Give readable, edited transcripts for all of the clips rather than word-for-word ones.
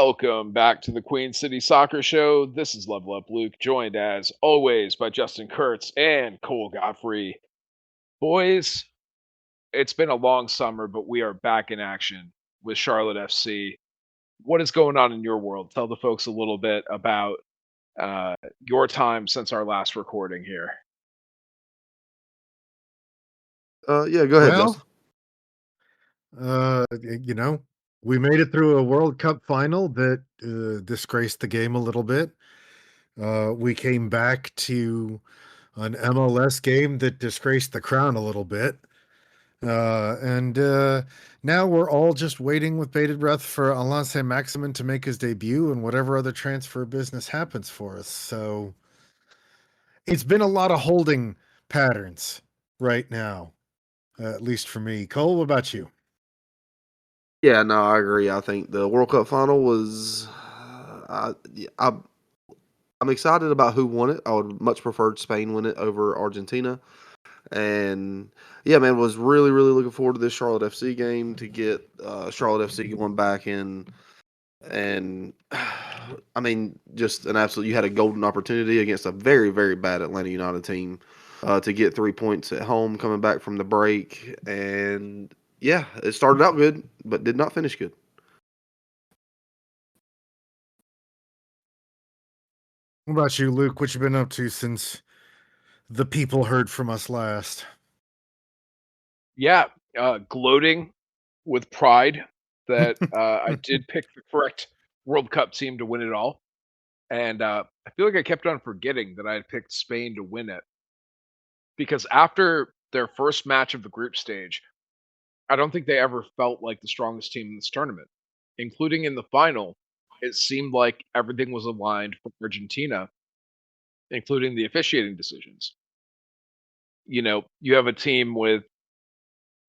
Welcome back to the Queen City Soccer Show. This is Level Up Luke, joined as always by Justin Kurtz and Cole Godfrey. Boys, it's been a long summer, but we are back in action with Charlotte FC. What is going on in your world? Tell the folks a little bit about your time since our last recording here. Yeah, go ahead, Well, Justin. you know, we made it through a World Cup final that disgraced the game a little bit. We came back to an MLS game that disgraced the crown a little bit. And now we're all just waiting with bated breath for Alain Saint-Maximin to make his debut and whatever other transfer business happens for us. So it's been a lot of holding patterns right now, at least for me. Cole, what about you? Yeah, no, I agree. I think the World Cup final was. Yeah, I'm excited about who won it. I would much prefer Spain win it over Argentina. And yeah, man, was really, really looking forward to this Charlotte FC game to get Charlotte FC going back in. And I mean, just an absolute. You had a golden opportunity against a very, very bad Atlanta United team to get 3 points at home coming back from the break. And yeah, it started out good, but did not finish good. What about you, Luke? What you been up to since the people heard from us last? Yeah, gloating with pride that I did pick the correct World Cup team to win it all. And I feel like I kept on forgetting that I had picked Spain to win it because after their first match of the group stage, I don't think they ever felt like the strongest team in this tournament, including in the final. It seemed like everything was aligned for Argentina, including the officiating decisions. You have a team with,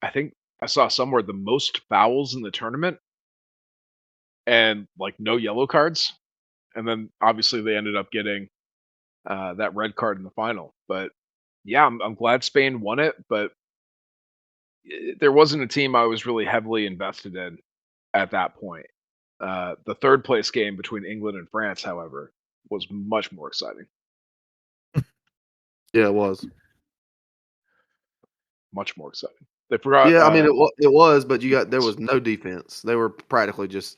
I think I saw somewhere the most fouls in the tournament and like no yellow cards. And then obviously they ended up getting that red card in the final. But yeah, I'm glad Spain won it, but there wasn't a team I was really heavily invested in at that point. The third place game between England and France, however, was much more exciting. Yeah, it was. Much more exciting. They forgot Yeah, I mean it was, but there defense. was no defense. They were practically just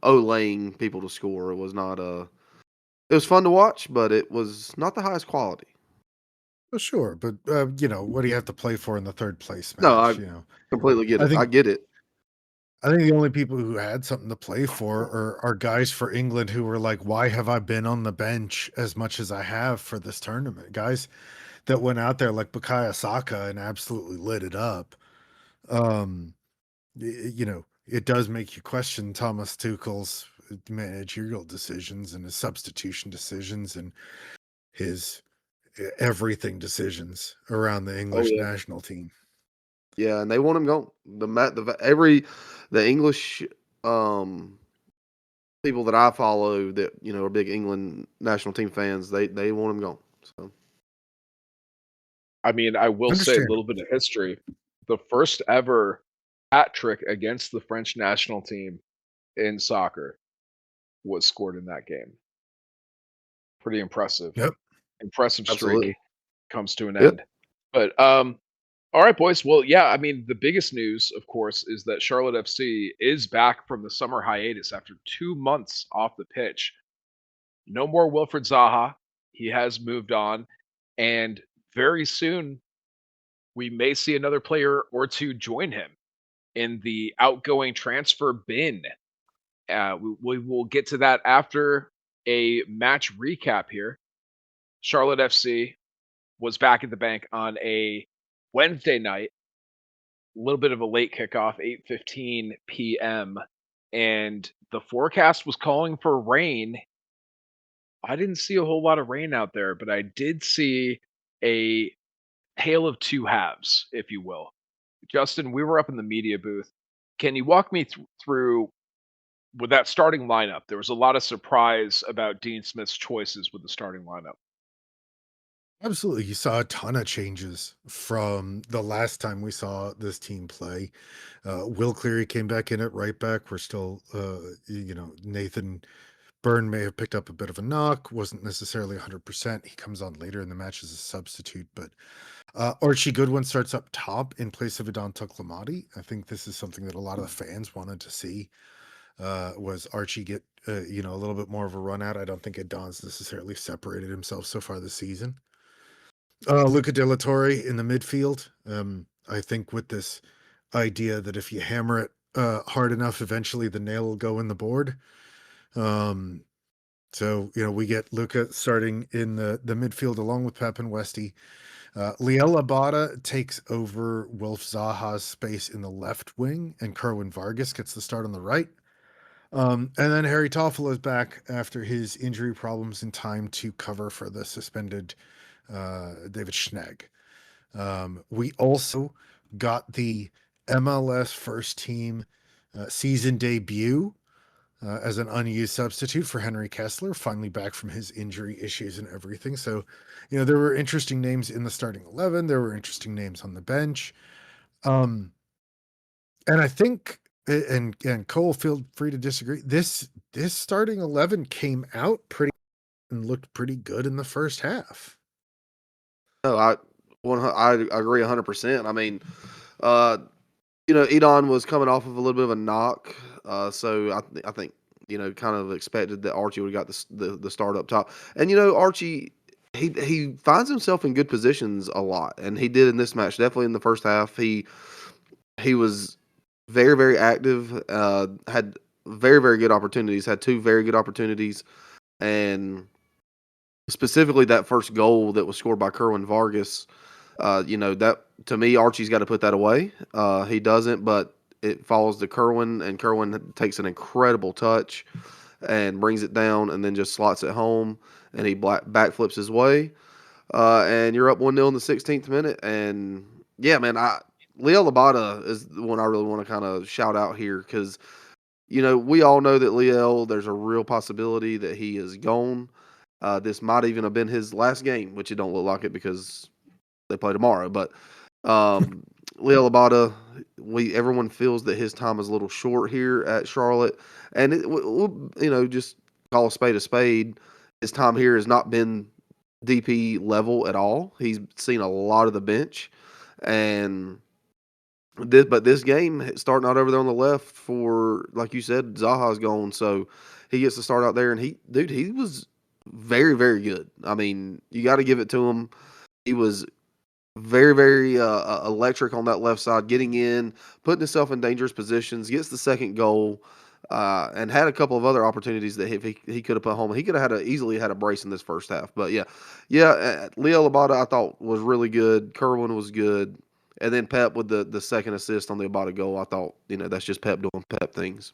olaying people to score. It was not It was fun to watch, but it was not the highest quality. Well, sure, but what do you have to play for in the third place No, I match? completely get I it. I think get it. I think the only people who had something to play for are guys for England who were like, "Why have I been on the bench as much as I have for this tournament?" Guys that went out there like Bukayo Saka and absolutely lit it up. Um, it does make you question Thomas Tuchel's managerial decisions and his substitution decisions and his everything decisions around the Oh English yeah. national team. Yeah, and they want him gone. The English um people that I follow that are big England national team fans, they want him gone. So I mean, I will say a little Understandable. bit of history. The first ever hat trick against the French national team in soccer was scored in that game. Pretty impressive. Yep. Impressive streak absolutely. comes to an Yep. end. But all right, boys. Well, yeah, I mean, the biggest news, of course, is that Charlotte FC is back from the summer hiatus after 2 months off the pitch. No more Wilfred Zaha. He has moved on. And very soon, we may see another player or two join him in the outgoing transfer bin. We will get to that after a match recap here. Charlotte FC was back at the bank on a Wednesday night, a little bit of a late kickoff, 8:15 p.m. And the forecast was calling for rain. I didn't see a whole lot of rain out there, but I did see a tale of two halves, if you will. Justin, we were up in the media booth. Can you walk me through with that starting lineup? There was a lot of surprise about Dean Smith's choices with the starting lineup. Absolutely. You saw a ton of changes from the last time we saw this team play. Will Cleary came back in at right back. We're still, Nathan Byrne may have picked up a bit of a knock, wasn't necessarily 100%. He comes on later in the match as a substitute, but Archie Goodwin starts up top in place of Adon Tuklamati. I think this is something that a lot of the fans wanted to see. Was Archie get a little bit more of a run out? I don't think Adon's necessarily separated himself so far this season. Luca De La Torre in the midfield. I think with this idea that if you hammer it hard enough, eventually the nail will go in the board. So we get Luca starting in the midfield along with Pep and Westy. Liel Abada takes over Wilf Zaha's space in the left wing, and Kerwin Vargas gets the start on the right. And then Harry Toffel is back after his injury problems in time to cover for the suspended David Schnegg. We also got the MLS first team season debut as an unused substitute for Henry Kessler, finally back from his injury issues and everything. So, there were interesting names in the starting 11. There were interesting names on the bench. And I think, and Cole, feel free to disagree. This starting 11 came out pretty and looked pretty good in the first half. No, I agree 100%. I mean, Edon was coming off of a little bit of a knock, so I think kind of expected that Archie would have got the start up top, and Archie he finds himself in good positions a lot, and he did in this match. Definitely in the first half, he was very very active, had very very good opportunities, had two very good opportunities, and specifically that first goal that was scored by Kerwin Vargas. That to me, Archie's got to put that away. He doesn't, but it falls to Kerwin, and Kerwin takes an incredible touch and brings it down, and then just slots it home, and he backflips his way, and you're up 1-0 in the 16th minute. And yeah, man, Leo Labata is the one I really want to kind of shout out here because we all know that Leo. There's a real possibility that he is gone. This might even have been his last game, which it don't look like it because they play tomorrow. But Leo Labata, everyone feels that his time is a little short here at Charlotte, and we'll just call a spade a spade. His time here has not been DP level at all. He's seen a lot of the bench, and this game starting out over there on the left for, like you said, Zaha's gone, so he gets to start out there, and he was very very good. I mean, you got to give it to him. He was very, very electric on that left side, getting in, putting himself in dangerous positions, gets the second goal, and had a couple of other opportunities that if he could have put home. He could have easily had a brace in this first half. But Leo Labata I thought was really good. Kerwin was good. And then Pep with the second assist on the Abada goal. I thought, that's just Pep doing Pep things.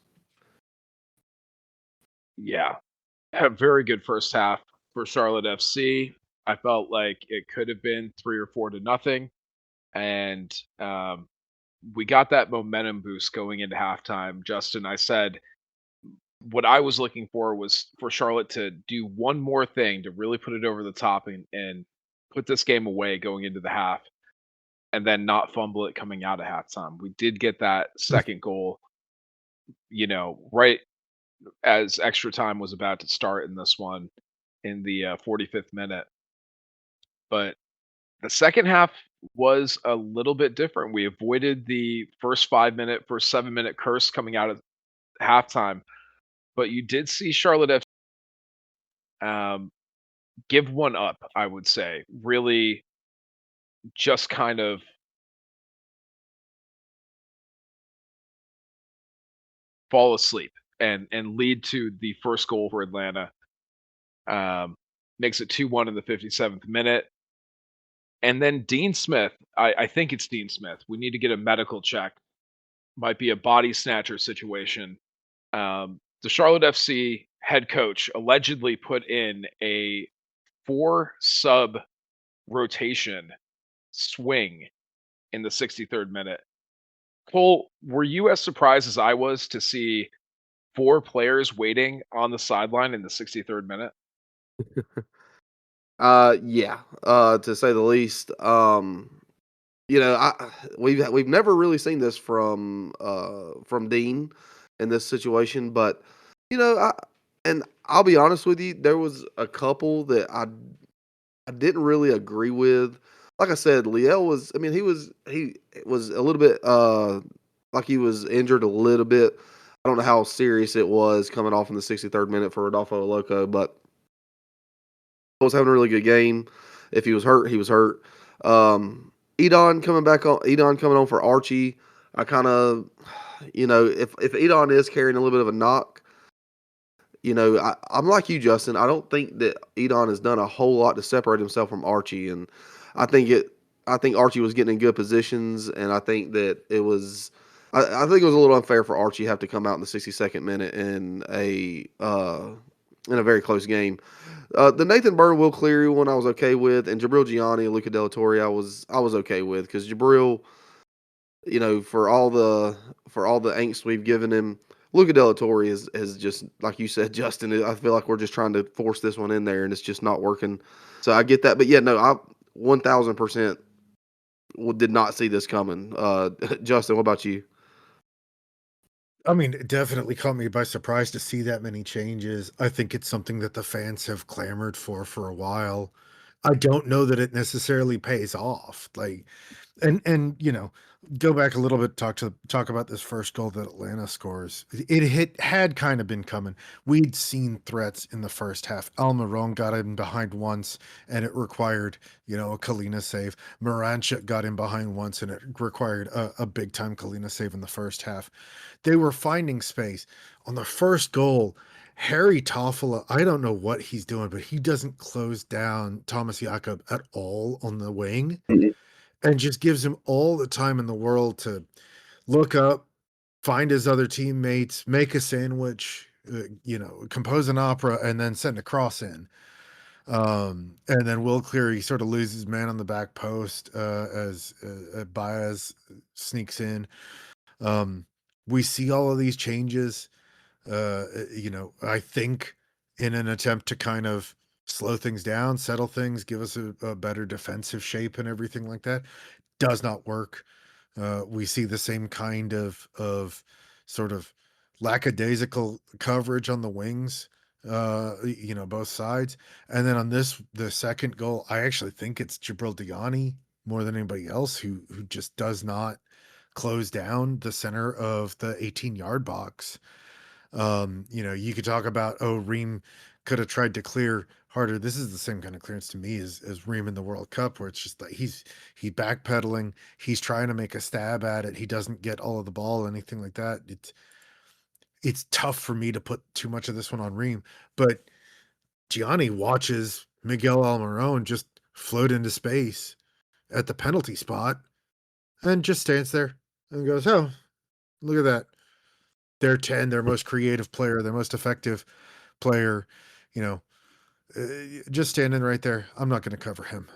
Yeah. A very good first half for Charlotte FC. I felt like it could have been 3 or 4 to nothing. And we got that momentum boost going into halftime. Justin, I said what I was looking for was for Charlotte to do one more thing to really put it over the top and put this game away going into the half, and then not fumble it coming out of halftime. We did get that second goal, right as extra time was about to start in this one in the 45th minute. But the second half was a little bit different. We avoided the first 7-minute curse coming out of halftime, but you did see Charlotte give one up, I would say. Really just kind of fall asleep and lead to the first goal for Atlanta. Makes it 2-1 in the 57th minute. And then Dean Smith, I think it's Dean Smith. We need to get a medical check. Might be a body snatcher situation. The Charlotte FC head coach allegedly put in a 4-sub rotation swing in the 63rd minute. Cole, were you as surprised as I was to see 4 players waiting on the sideline in the 63rd minute? Yeah, to say the least. We've never really seen this from Dean in this situation, but you know, I and I'll be honest with you, there was a couple that I didn't really agree with. Like I said, Liel was. I mean, he was a little bit like he was injured a little bit. I don't know how serious it was coming off in the 63rd minute for Rodolfo Loco, but was having a really good game. If he was hurt, he was hurt. Edon coming on for Archie. I kind of, if Edon is carrying a little bit of a knock, I'm like you, Justin. I don't think that Edon has done a whole lot to separate himself from Archie, and I think it. I think Archie was getting in good positions, and I think that it was. I think it was a little unfair for Archie to have to come out in the 62nd minute in a very close game. The Nathan Byrne, Will Cleary one I was okay with, and Jabril Gianni and Luca Della Torre I was okay with because Jabril, for all the angst we've given him, Luca Della Torre is just like you said, Justin. I feel like we're just trying to force this one in there, and it's just not working. So I get that, but yeah, no, I 1000% did not see this coming. Justin, what about you? I mean, it definitely caught me by surprise to see that many changes. I think it's something that the fans have clamored for a while. I don't know that it necessarily pays off. And go back a little bit, talk about this first goal that Atlanta scores. It had kind of been coming. We'd seen threats in the first half. Almiron got in behind once, and it required a Kalina save. Moranchuk got in behind once, and it required a big time Kalina save in the first half. They were finding space on the first goal. Harry Toffolo, I don't know what he's doing, but he doesn't close down Thomas Jakob at all on the wing and just gives him all the time in the world to look up, find his other teammates, make a sandwich, compose an opera, and then send a cross in. And then Will Cleary sort of loses man on the back post as Baez sneaks in. Um, we see all of these changes, I think in an attempt to kind of slow things down, settle things, give us a better defensive shape and everything like that. Does not work. We see the same kind of sort of lackadaisical coverage on the wings, both sides. And then on the second goal, I actually think it's Jabril Diani more than anybody else who just does not close down the center of the 18-yard box. You could talk about, Ream could have tried to clear harder. This is the same kind of clearance to me as Ream in the World Cup, where it's just like he's backpedaling, he's trying to make a stab at it, he doesn't get all of the ball, anything like that. It's tough for me to put too much of this one on Ream, but Gianni watches Miguel Almiron just float into space at the penalty spot and just stands there and goes, "Oh, look at that. Their 10, their most creative player, their most effective player, you know, just standing right there. I'm not going to cover him."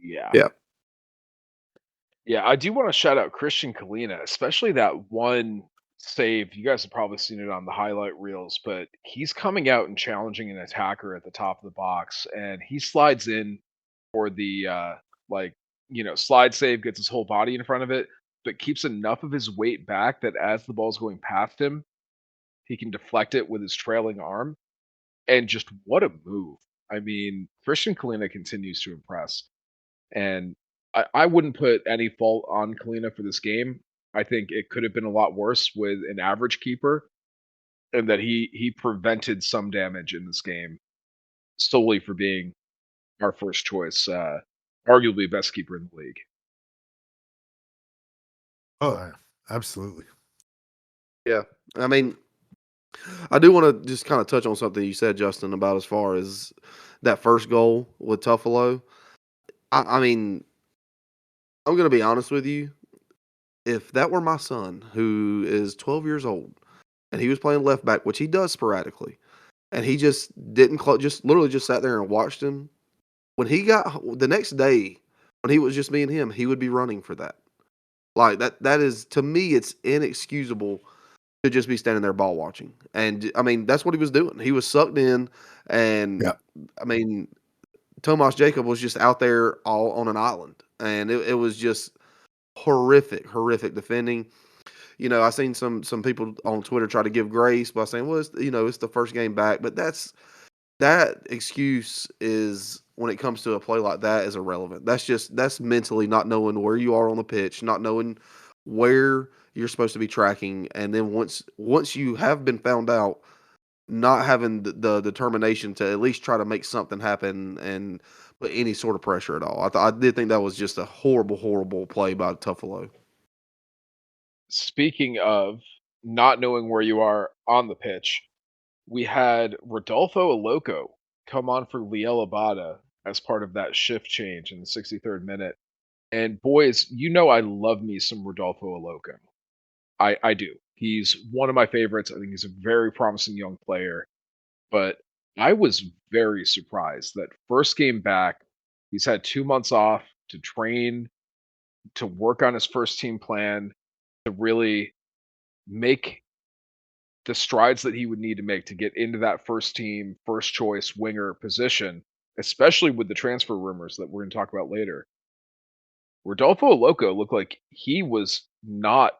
Yeah. Yeah, Yeah, I do wanna shout out Christian Kalina, especially that one save. You guys have probably seen it on the highlight reels, but he's coming out and challenging an attacker at the top of the box, and he slides in for the, like, slide save, gets his whole body in front of it, but keeps enough of his weight back that as the ball's going past him, he can deflect it with his trailing arm, and just what a move. I mean, Christian Kalina continues to impress. And I wouldn't put any fault on Kalina for this game. I think it could have been a lot worse with an average keeper, and that he prevented some damage in this game solely for being our first choice, arguably best keeper in the league. Oh, yeah, absolutely. yeah. I mean, I do want to just kind of touch on something you said, Justin, about as far as that first goal with Tuffalo. I mean, I'm going to be honest with you. If that were my son, who is 12 years old, and he was playing left back, which he does sporadically, and he just didn't just literally just sat there and watched him. When he got the next day, when he was just me and him, he would be running for that. Like that is to me, it's inexcusable to just be standing there ball watching. And I mean, that's what he was doing. He was sucked in, and Yeah. I mean, Tomas Jacob was just out there all on an island, and it was just horrific defending. I seen some people on Twitter try to give grace by saying, "Well, it's the first game back," but that excuse is when it comes to a play like that is irrelevant. That's mentally not knowing where you are on the pitch, not knowing where you're supposed to be tracking, and then once you have been found out, not having the determination to at least try to make something happen and put any sort of pressure at all. I did think that was just a horrible play by Tuffalo. Speaking of not knowing where you are on the pitch, we had Rodolfo Aloco come on for Liel Abada as part of that shift change in the 63rd minute. And boys, I love me some Rodolfo Aloco. I do. He's one of my favorites. I think he's a very promising young player. But I was very surprised that first game back, he's had 2 months off to train, to work on his first team plan, to really make the strides that he would need to make to get into that first team, first choice winger position, especially with the transfer rumors that we're going to talk about later. Rodolfo Loco looked like he was not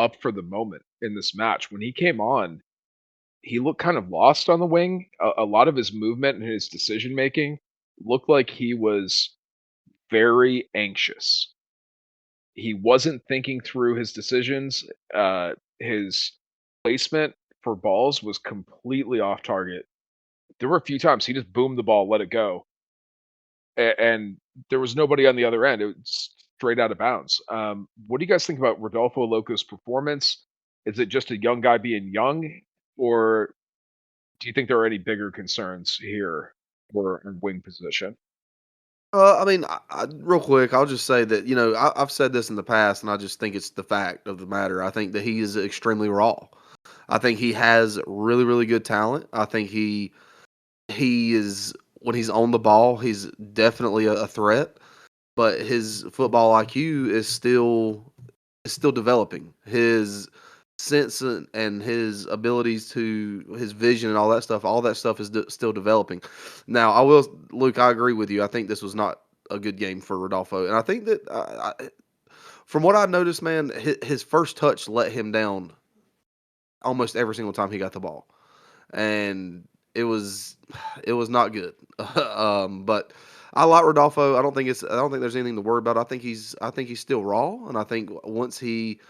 up for the moment in this match. When he came on, he looked kind of lost on the wing. A lot of his movement and his decision making looked like he was very anxious. He wasn't thinking through his decisions. His placement for balls was completely off target. There were a few times he just boomed the ball, let it go, and there was nobody on the other end. It was straight out of bounds. What do you guys think about Rodolfo Loco's performance? Is it just a young guy being young, or do you think there are any bigger concerns here for a wing position? I mean, real quick, I'll just say that I've said this in the past, and I just think it's the fact of the matter. I think that he is extremely raw. I think he has really good talent. I think he is when he's on the ball, he's definitely a threat. But his football IQ is still developing. His sense and his abilities to his vision and all that stuff is still developing. Now, Luke, I agree with you. I think this was not a good game for Rodolfo, and I think that from what I noticed, man, his first touch let him down almost every single time he got the ball, and it was it was not good. But I like Rodolfo. I don't think there's anything to worry about. I think he's still raw, and I think once he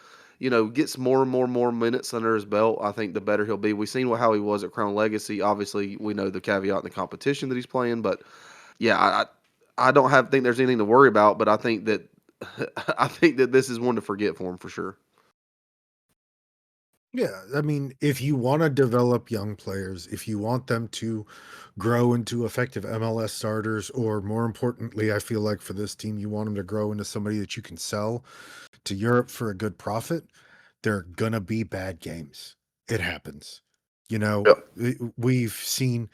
gets more minutes under his belt, I think the better he'll be. We've seen how he was at Crown Legacy. Obviously, we know the caveat in the competition that he's playing, but yeah, I don't think there's anything to worry about. But I think that I think that this is one to forget for him for sure. Yeah, I mean, if you want to develop young players, if you want them to grow into effective MLS starters, or more importantly, I feel like for this team, you want them to grow into somebody that you can sell to Europe for a good profit, they're gonna be bad games. It happens. You know, Yep. we've seen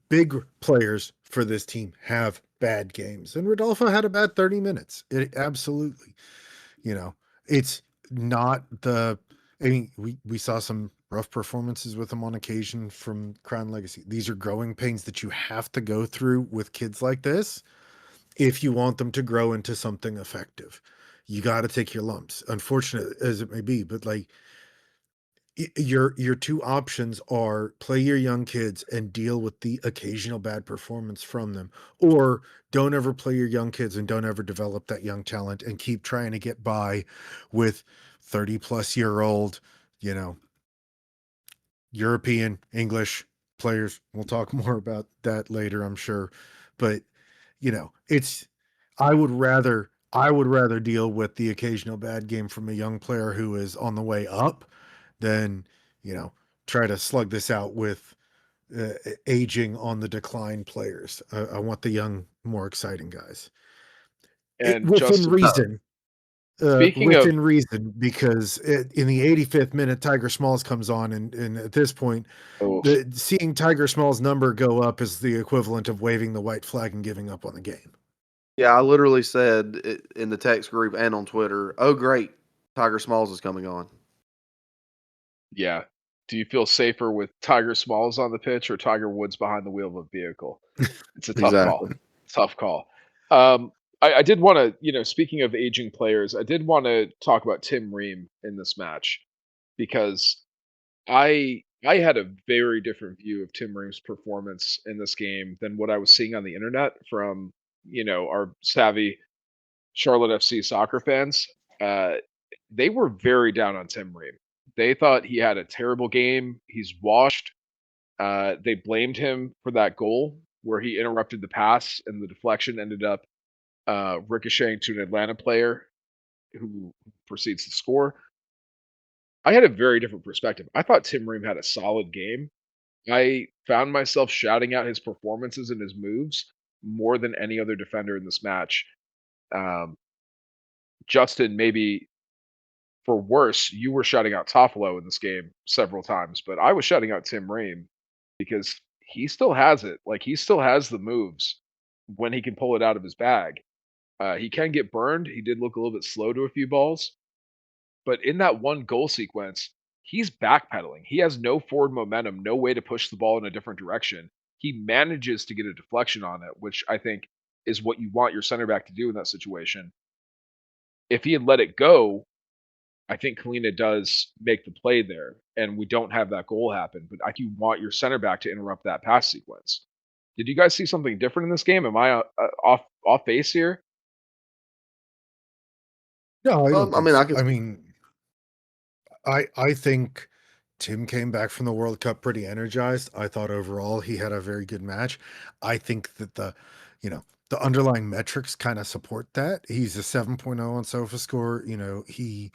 big players for this team have bad games, and Rodolfo had a bad 30 minutes. It absolutely, you know, it's not the. I mean, we saw some rough performances with him on occasion from Crown Legacy. These are growing pains that you have to go through with kids like this if you want them to grow into something effective. You got to take your lumps, unfortunate as it may be, but like your two options are play your young kids and deal with the occasional bad performance from them, or don't ever play your young kids and don't ever develop that young talent and keep trying to get by with 30-plus-year-old, you know, European English players. We'll talk more about that later, I'm sure. But it's I would rather deal with the occasional bad game from a young player who is on the way up than, you know, try to slug this out with aging on the decline players. I want the young, more exciting guys. And Within Justin, reason, speaking of, because in the 85th minute, Tiger Smalls comes on, and at this point, oh, seeing Tiger Smalls' number go up is the equivalent of waving the white flag and giving up on the game. Yeah, I literally said it in the text group and on Twitter, "Oh, great, Tiger Smalls is coming on." Yeah. Do you feel safer with Tiger Smalls on the pitch or Tiger Woods behind the wheel of a vehicle? It's a tough call. Exactly. Tough call. Um, I did wanna, speaking of aging players, I did wanna talk about Tim Ream in this match because I had a very different view of Tim Ream's performance in this game than what I was seeing on the internet from, our savvy Charlotte FC soccer fans. Uh, they were very down on Tim Ream. They thought he had a terrible game. He's washed. They blamed him for that goal where he interrupted the pass and the deflection ended up ricocheting to an Atlanta player who proceeds to score. I had a very different perspective. I thought Tim Ream had a solid game. I found myself shouting out his performances and his moves more than any other defender in this match. Um, Justin, maybe for worse, you were shouting out Toffolo in this game several times, but I was shouting out Tim Ream because he still has it. Like he still has the moves when he can pull it out of his bag. He can get burned. He did look a little bit slow to a few balls, but in that one goal sequence, he's backpedaling. He has no forward momentum, no way to push the ball in a different direction. He manages to get a deflection on it, which I think is what you want your center back to do in that situation. If he had let it go, I think Kalina does make the play there, and we don't have that goal happen. But I think you want your center back to interrupt that pass sequence. Did you guys see something different in this game? Am I off base here? No, I don't I think mean, so. I can. I mean, I think Tim came back from the World Cup pretty energized. I thought overall he had a very good match. I think that the underlying metrics kind of support that. He's a 7.0 on Sofa score. He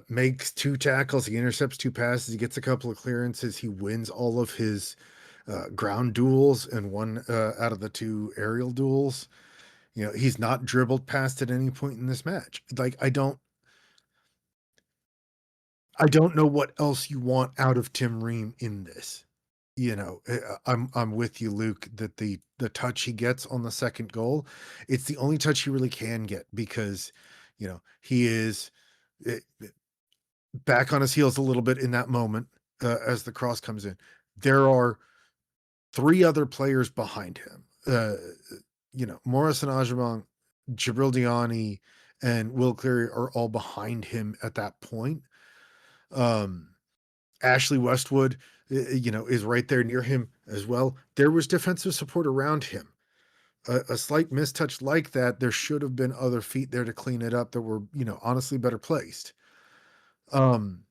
makes two tackles, he intercepts two passes, he gets a couple of clearances, he wins all of his ground duels and one out of the two aerial duels. He's not dribbled past at any point in this match. Like I don't know what else you want out of Tim Ream in this. I'm with you, Luke, that the touch he gets on the second goal, it's the only touch he really can get because he is eh, back on his heels a little bit in that moment as the cross comes in. There are three other players behind him. Morris and Ajabang, Jabril Diani, and Will Cleary are all behind him at that point. Um, Ashley Westwood, is right there near him as well. There was defensive support around him. A slight mistouch like that, there should have been other feet there to clean it up that were, honestly better placed. Um,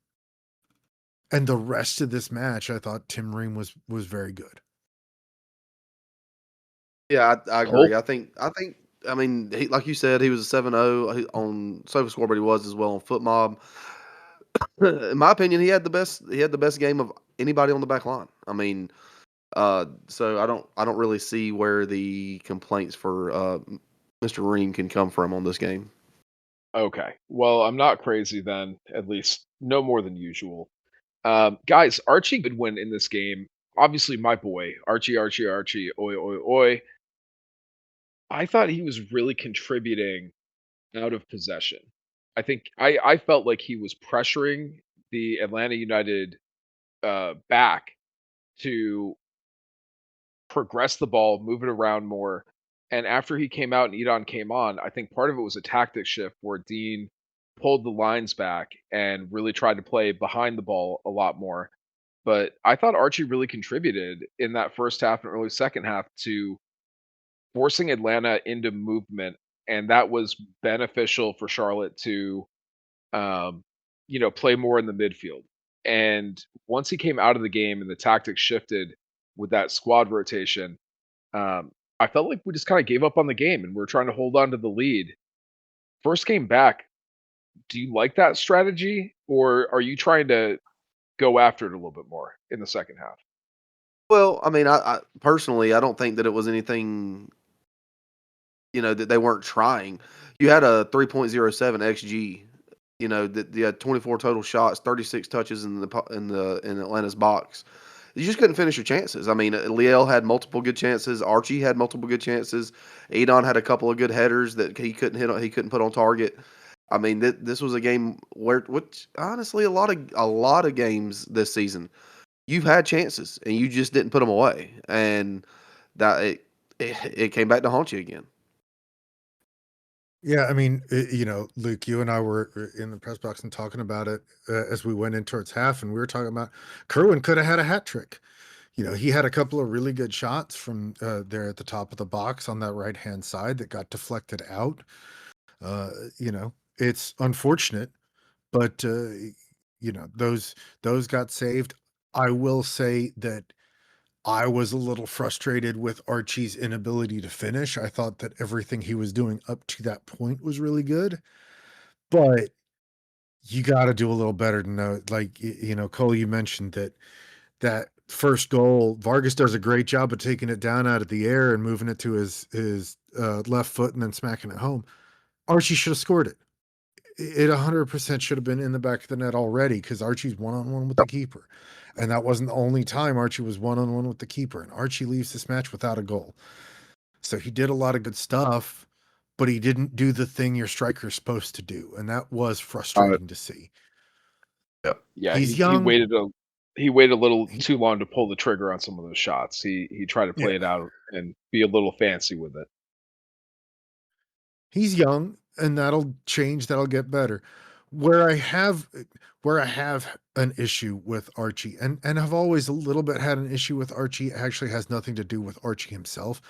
and the rest of this match, I thought Tim Ream was very good. Yeah, I agree. Cole? I think. I mean, like you said, he was a 7-0 on SofaScore, but he was as well on FootMob. In my opinion, he had the best. He had the best game of anybody on the back line. I mean, so I don't really see where the complaints for Mr. Ream can come from on this game. Okay. Well, I'm not crazy then, at least no more than usual. Guys, Archie Goodwin in this game, obviously my boy, Archie, Archie, Archie, oi, oi, oi. I thought he was really contributing out of possession. I think I felt like he was pressuring the Atlanta United back to progress the ball, move it around more. And after he came out and Edon came on, I think part of it was a tactic shift where Dean pulled the lines back and really tried to play behind the ball a lot more. But I thought Archie really contributed in that first half and early second half to forcing Atlanta into movement, and that was beneficial for Charlotte to, um, play more in the midfield. And once he came out of the game and the tactics shifted with that squad rotation, I felt like we just kind of gave up on the game and we're trying to hold on to the lead. First game back, do you like that strategy, or are you trying to go after it a little bit more in the second half? Well, I mean, I personally, I don't think that it was anything, that they weren't trying. You had a 3.07 xG. That you had 24 total shots, 36 touches in Atlanta's box. You just couldn't finish your chances. I mean, Liel had multiple good chances. Archie had multiple good chances. Adon had a couple of good headers that he couldn't hit. He couldn't put on target. I mean, this was a game which honestly, a lot of games this season, you've had chances and you just didn't put them away, and that it came back to haunt you again. Yeah, I mean, Luke, you and I were in the press box and talking about it as we went in towards half, and we were talking about Kerwin could have had a hat trick. He had a couple of really good shots from there at the top of the box on that right hand side that got deflected out. Uh, it's unfortunate, but those got saved. I will say that I was a little frustrated with Archie's inability to finish. I thought that everything he was doing up to that point was really good, but you got to do a little better to know. Like, Cole, you mentioned that first goal, Vargas does a great job of taking it down out of the air and moving it to his left foot and then smacking it home. Archie should have scored it. It 100% should have been in the back of the net already because Archie's one-on-one with the keeper. And that wasn't the only time Archie was one-on-one with the keeper. And Archie leaves this match without a goal. So he did a lot of good stuff, but he didn't do the thing your striker's supposed to do. And that was frustrating to see. Yeah, He's he young. waited a little He, too long to pull the trigger on some of those shots. He tried to yeah, play it out and be a little fancy with it. he's young, and that'll change. That'll get better. Where I have where I have an issue with Archie, and I've always a little bit had an issue with Archie, actually has nothing to do with Archie himself.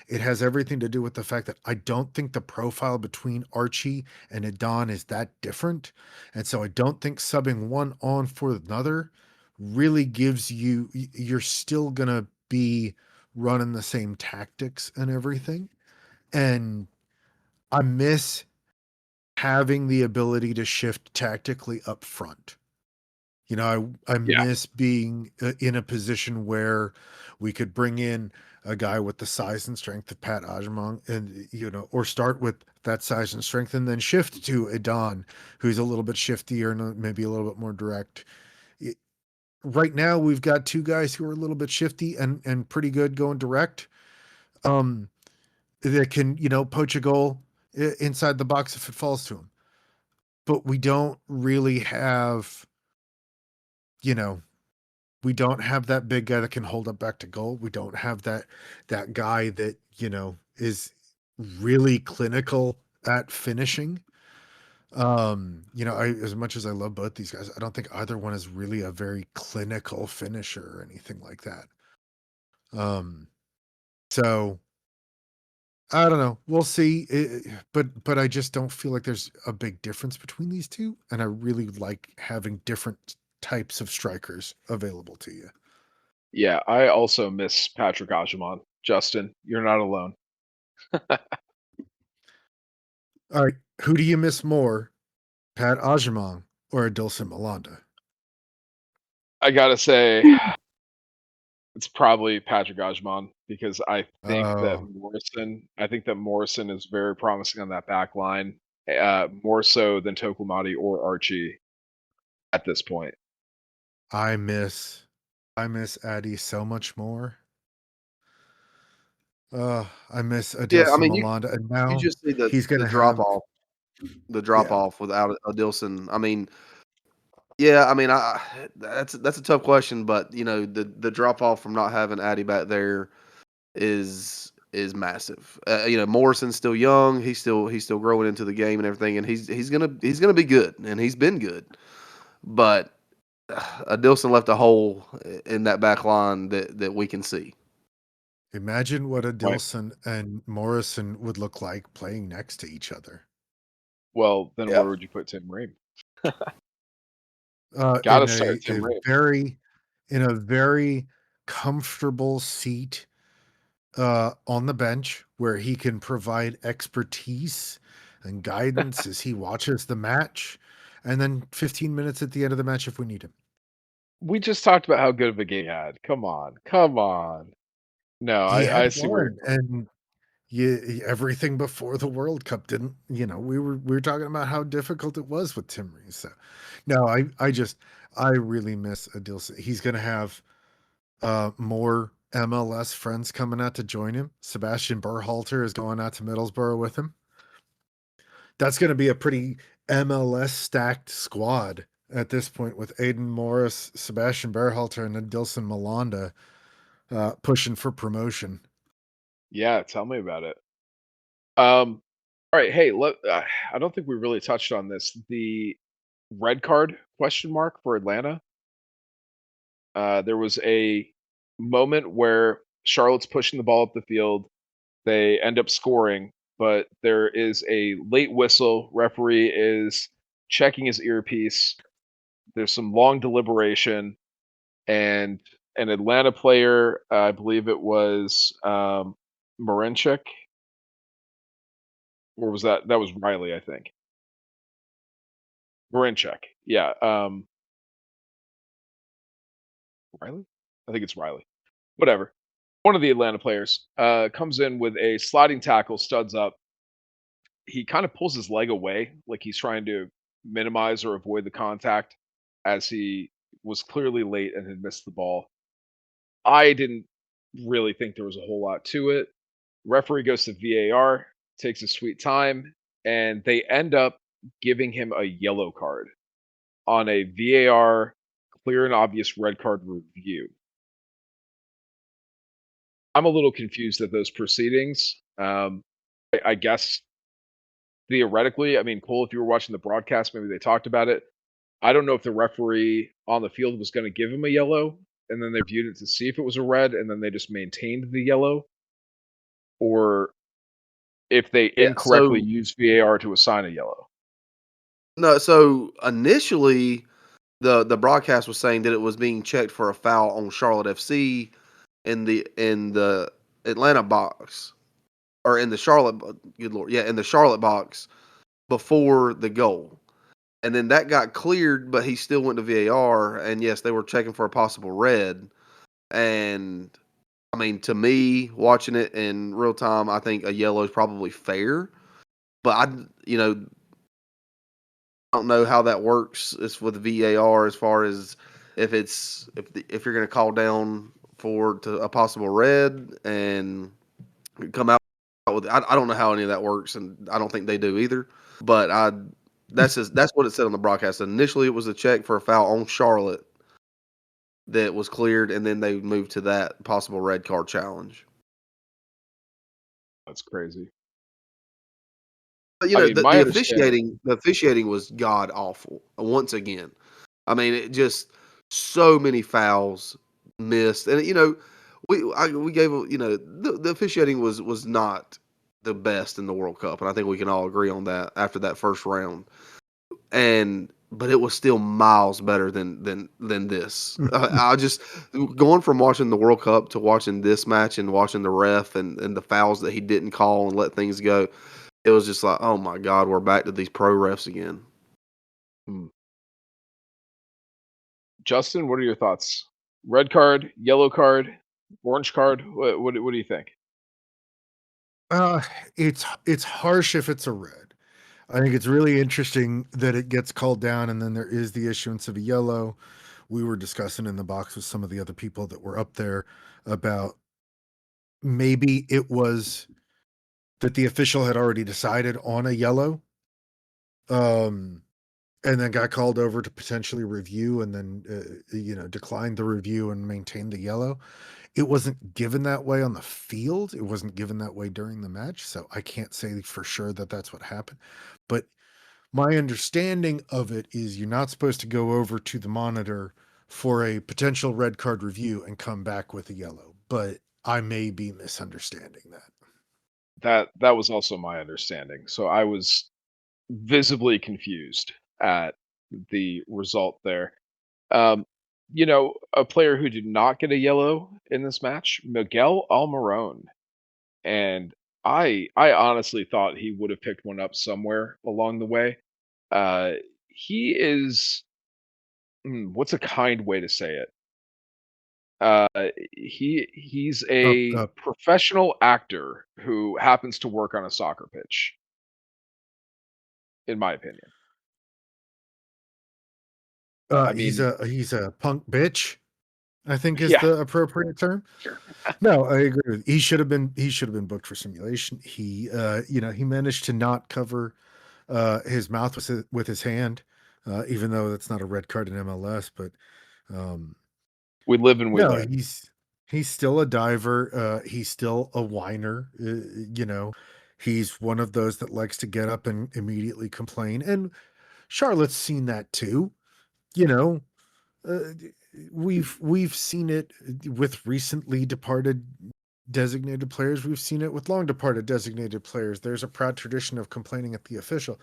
It has everything to do with the fact that I don't think the profile between Archie and Adon is that different. And so I don't think subbing one on for another really gives you're still gonna be running the same tactics and everything. And I miss having the ability to shift tactically up front. I Yeah, miss being in a position where we could bring in a guy with the size and strength of Pat Ajamong and, or start with that size and strength and then shift to a Don who's a little bit shiftier and maybe a little bit more direct. It- right now, we've got two guys who are a little bit shifty and pretty good going direct. Um, that can, poach a goal inside the box if it falls to them. But we don't really have, you know, we don't have that big guy that can hold up back to goal. We don't have that guy that, is really clinical at finishing. As much as I love both these guys, I don't think either one is really a very clinical finisher or anything like that. Um, so I don't know. We'll see. But I just don't feel like there's a big difference between these two, and I really like having different types of strikers available to you. yeah. I also miss Patrick Ajamon. Justin, you're not alone. All right, who do you miss more, Pat Ajamong or Adilson Malanda? I gotta say, it's probably Patrick Ajamon because Oh, I think that Morrison is very promising on that back line, more so than Tokulmati or Archie at this point. I miss I miss Addy so much more. I miss Yeah, I Adilson mean, you Malanda, and you now just see the he's the gonna drop have off, the drop yeah. off without Adilson. I mean, yeah, I mean, that's a tough question, but the drop off from not having Addy back there is massive. Morrison's still young. He's still growing into the game and everything, and he's gonna be good, and he's been good. But Adilson left a hole in that back line that we can see. Imagine what Right. Adilson and Morrison would look like playing next to each other. Well, then Yeah. where would you put Tim Ream? In Gotta start a Tim Ream. very comfortable seat on the bench where he can provide expertise and guidance as he watches the match, and then 15 minutes at the end of the match if we need him. We just talked about how good of a game he had. Come on, come on. No, He I had see where you're one, going. and everything before the World Cup didn't. We were talking about how difficult it was with Tim Rees. So, no, I really miss Adil. He's gonna have more MLS friends coming out to join him. Sebastian Berhalter is going out to Middlesbrough with him. That's going to be a pretty MLS stacked squad at this point with Aiden Morris, Sebastian Berhalter, and Dilson Malanda pushing for promotion. Yeah, tell me about it. All right, hey, I don't think we really touched on this. The red card question mark for Atlanta. There was a moment where Charlotte's pushing the ball up the field. They end up scoring, but there is a late whistle. Referee is checking his earpiece. There's some long deliberation, and an Atlanta player, I believe it was Marinchik, or was that was Riley? I think Marinchik. Yeah, Riley. I think it's Riley. Whatever. One of the Atlanta players comes in with a sliding tackle, studs up. He kind of pulls his leg away, like he's trying to minimize or avoid the contact, as he was clearly late and had missed the ball. I didn't really think there was a whole lot to it. Referee goes to VAR, takes his sweet time, and they end up giving him a yellow card on a VAR clear and obvious red card review. I'm a little confused at those proceedings. I guess theoretically, I mean, Cole, if you were watching the broadcast, maybe they talked about it. I don't know if the referee on the field was going to give him a yellow, and then they viewed it to see if it was a red, and then they just maintained the yellow, or if they Yeah. incorrectly So used VAR to assign a yellow. no. So initially, the broadcast was saying that it was being checked for a foul on Charlotte FC in the Atlanta box, or in the Charlotte. Good lord, yeah, in the Charlotte box before the goal. And then that got cleared, but he still went to VAR, and yes, they were checking for a possible red. And I mean, to me, watching it in real time, I think a yellow is probably fair. But I don't know how that works. It's with VAR as far as if you're going to call down to a possible red and come out with. I don't know how any of that works, and I don't think they do either. But that's what it said on the broadcast. Initially, it was a check for a foul on Charlotte that was cleared, and then they moved to that possible red card challenge. That's crazy. But I mean, my understanding. the officiating was god awful once again. I mean, it just so many fouls missed, and we gave the officiating was not the best in the World Cup, and I think we can all agree on that after that first round. But it was still miles better than this. I just going from watching the World Cup to watching this match and watching the ref and the fouls that he didn't call and let things go. It was just like, oh my God, we're back to these pro refs again. Hmm. Justin, what are your thoughts? Red card, yellow card, orange card. What do you think? It's harsh if it's a red. I think it's really interesting that it gets called down and then there is the issuance of a yellow. We were discussing in the box with some of the other people that were up there about maybe it was that the official had already decided on a yellow, and then got called over to potentially review and then declined the review and maintained the yellow. It wasn't given that way on the field. It wasn't given that way during the match, so I can't say for sure that that's what happened. But my understanding of it is you're not supposed to go over to the monitor for a potential red card review and come back with a yellow, but I may be misunderstanding that. That was also my understanding. So I was visibly confused at the result there. Um, a player who did not get a yellow in this match, Miguel Almiron, and I honestly thought he would have picked one up somewhere along the way. Uh, he is what's a kind way to say it? Uh, he's Pumped a up. professional actor who happens to work on a soccer pitch, in my opinion. I He's mean, a punk bitch, I think is yeah, the appropriate term. No, I agree he should have been booked for simulation. He managed to not cover his mouth with his hand, even though that's not a red card in MLS. But um, We live and we no, learn. he's still a diver. He's still a whiner. You know, he's one of those that likes to get up and immediately complain. And Charlotte's seen that too. You know, uh, we've seen it with recently departed designated players. We've seen it with long departed designated players. There's a proud tradition of complaining at the official,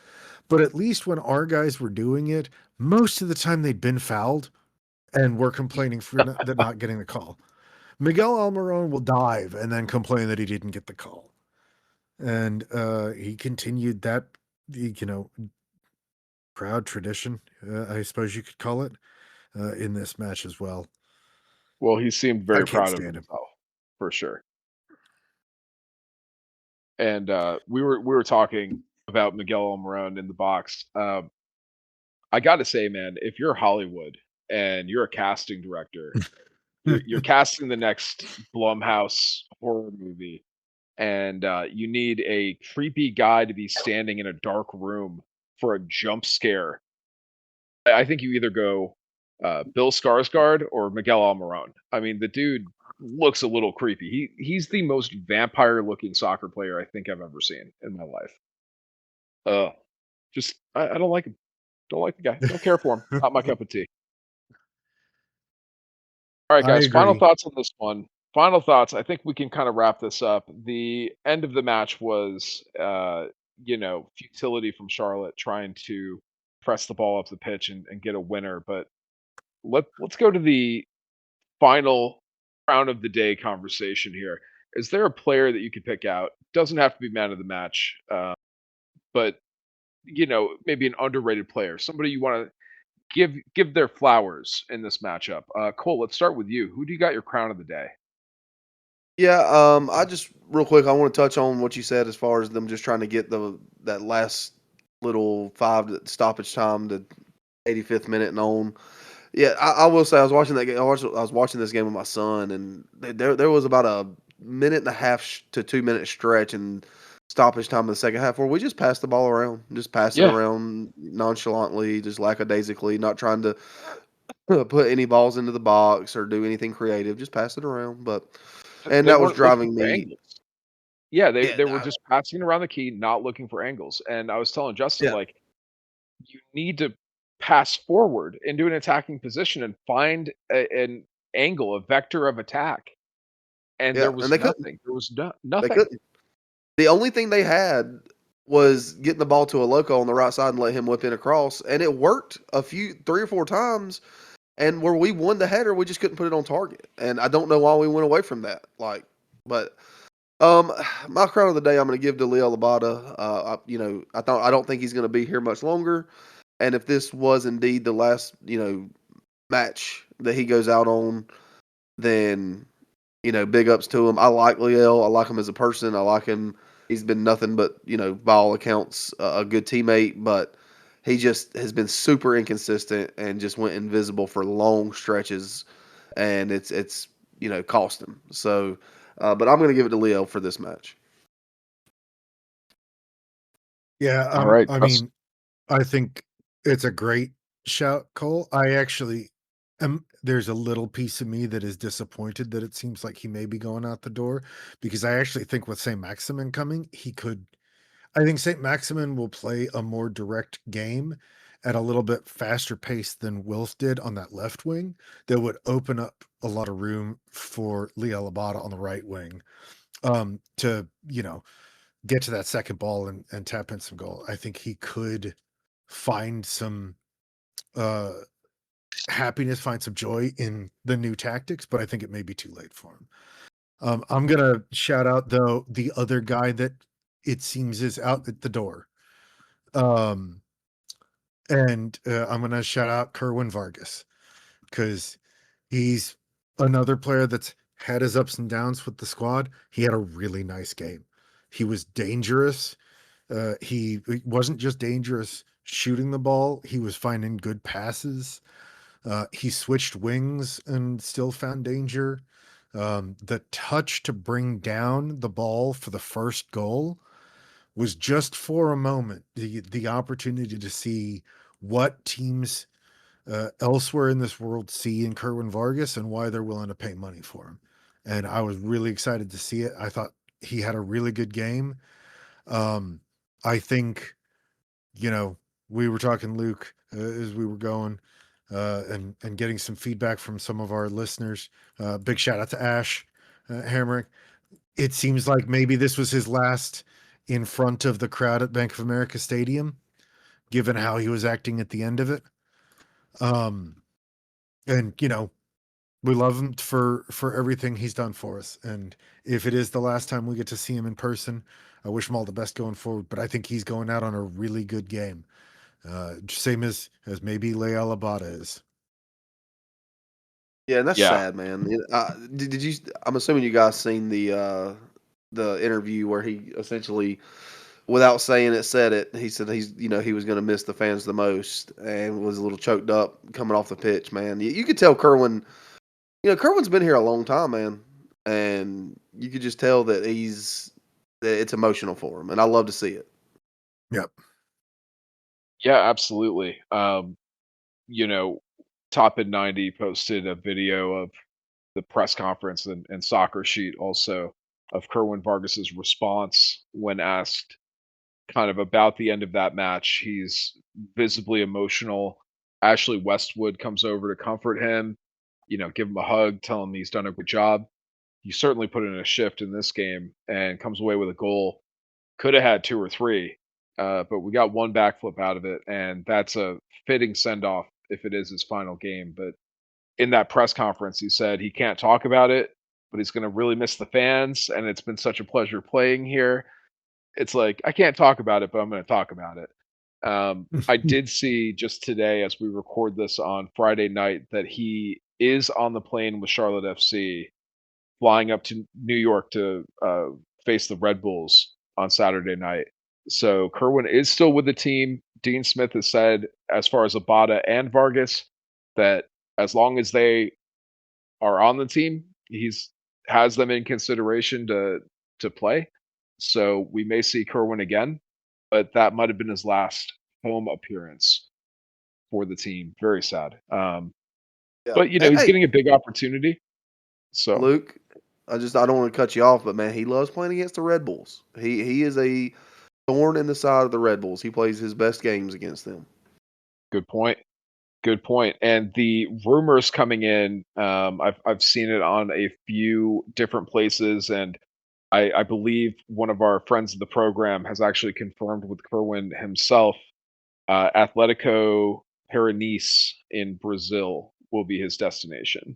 but at least when our guys were doing it, most of the time they'd been fouled and were complaining for not getting the call. Miguel Almiron will dive and then complain that he didn't get the call, and he continued that, you know, proud tradition, I suppose you could call it, in this match as well. Well, he seemed I very can't proud of stand him. himself, for sure. And we were talking about Miguel Almiron in the box. I got to say, man, if you're Hollywood and you're a casting director, you're casting the next Blumhouse horror movie, and you need a creepy guy to be standing in a dark room for a jump scare. I think you either go Bill Skarsgård or Miguel Almiron. I mean, the dude looks a little creepy. He's the most vampire-looking soccer player I think I've ever seen in my life. Uh, just I don't like him. Don't like the guy. Don't care for him. Not my cup of tea. All right, I guys. Final agree. thoughts on this one. Final thoughts. I think we can kind of wrap this up. The end of the match was, futility from Charlotte trying to press the ball up the pitch and get a winner. But let's go to the final round of the day conversation here. Is there a player that you could pick out? Doesn't have to be man of the match, but maybe an underrated player, somebody you want to give their flowers in this matchup. Cole, let's start with you. Who do you got your crown of the day? Yeah, I just real quick, I want to touch on what you said as far as them just trying to get that last little stoppage time, the 85th minute and on. Yeah, I will say I was watching that game. I was watching this game with my son, and there was about a minute and a half to 2 minute stretch and stoppage time in the second half where we just passed the ball around, just pass it Yeah, around nonchalantly, just lackadaisically, not trying to put any balls into the box or do anything creative, just pass it around. And they that was weren't looking driving for me. angles. Yeah, they Yeah, they were just passing around the key, not looking for angles. And I was telling Justin, yeah, like, you need to pass forward into an attacking position and find an angle, a vector of attack. And there yeah, and was they couldn't. nothing. There was They nothing. couldn't. The only thing they had was getting the ball to a loco on the right side and let him whip in across, and it worked 3 or 4 times. And where we won the header, we just couldn't put it on target. And I don't know why we went away from that. But my crown of the day, I'm going to give to Leo Labata. I don't think he's going to be here much longer. And if this was indeed the last, match that he goes out on, then big ups to him. I like Leo. I like him as a person. I like him. He's been nothing but, by all accounts, a good teammate. But he just has been super inconsistent and just went invisible for long stretches, and it's cost him. So, but I'm going to give it to Leo for this match. Yeah, All right, I Justin. mean, I think it's a great shout, Cole. I actually am. There's a little piece of me that is disappointed that it seems like he may be going out the door, because I actually think with St. Maximin coming, he could. I think St. Maximin will play a more direct game at a little bit faster pace than Wilf did on that left wing. That would open up a lot of room for Leo Labata on the right wing, to get to that second ball and tap in some goal. I think he could find some uh happiness, find some joy in the new tactics, but I think it may be too late for him. I'm gonna shout out though the other guy that it seems is out at the door. Um and I'm gonna shout out Kerwin Vargas, because he's another player that's had his ups and downs with the squad. He had a really nice game. He was dangerous. He wasn't just dangerous shooting the ball, he was finding good passes. He switched wings and still found danger. The touch to bring down the ball for the first goal was just for a moment the opportunity to see what teams elsewhere in this world see in Kerwin Vargas and why they're willing to pay money for him. And I was really excited to see it. I thought he had a really good game. Um, I think, you know, we were talking, Luke, as we were going, and getting some feedback from some of our listeners. Big shout out to Ash Hamrick. It seems like maybe this was his last in front of the crowd at Bank of America Stadium, given how he was acting at the end of it. Um, and we love him for everything he's done for us. And if it is the last time we get to see him in person, I wish him all the best going forward. But I think he's going out on a really good game. Same as maybe Leal Abada is. Yeah, and that's Yeah. sad, man. Did you? I'm assuming you guys seen the interview where he essentially, without saying it, said it. He said he was going to miss the fans the most, and was a little choked up coming off the pitch. Man, you could tell Kerwin. Kerwin's been here a long time, man, and you could just tell that it's emotional for him, and I love to see it. Yep. Yeah, absolutely. You know, Top in 90 posted a video of the press conference and soccer sheet also of Kerwin Vargas's response when asked kind of about the end of that match. He's visibly emotional. Ashley Westwood comes over to comfort him, give him a hug, tell him he's done a good job. He certainly put in a shift in this game and comes away with a goal. Could have had two or three, but we got one backflip out of it, and that's a fitting send off if it is his final game. But in that press conference, he said he can't talk about it, but he's going to really miss the fans, and it's been such a pleasure playing here. It's like I can't talk about it, but I'm going to talk about it. I did see just today, as we record this on Friday night, that he is on the plane with Charlotte FC, flying up to New York to face the Red Bulls on Saturday night. So Kerwin is still with the team. Dean Smith has said, as far as Abada and Vargas, that as long as they are on the team, he's has them in consideration to play. So we may see Kerwin again, but that might have been his last home appearance for the team. Very sad. Yeah. But he's Hey, getting a big opportunity. So Luke, I don't want to cut you off, but man, he loves playing against the Red Bulls. He is a thorn in the side of the Red Bulls. He plays his best games against them. good point. Good point. And the rumors coming in, I've seen it on a few different places, and I believe one of our friends of the program has actually confirmed with Kerwin himself. Atletico Paranaense in Brazil will be his destination.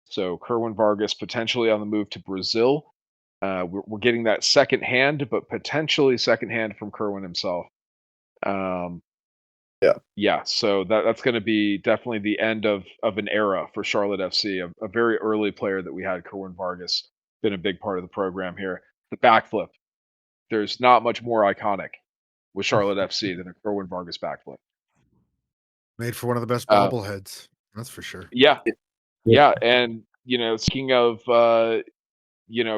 So Kerwin Vargas potentially on the move to Brazil. We're getting that second hand, but potentially second hand from Kerwin himself. Um, Yeah. Yeah, so that's going to be definitely the end of an era for Charlotte FC. A very early player that we had, Kerwin Vargas, been a big part of the program here. The backflip. There's not much more iconic with Charlotte FC than a Kerwin Vargas backflip. Made for one of the best Uh, bobbleheads. That's for sure. yeah, Yeah. yeah, and speaking of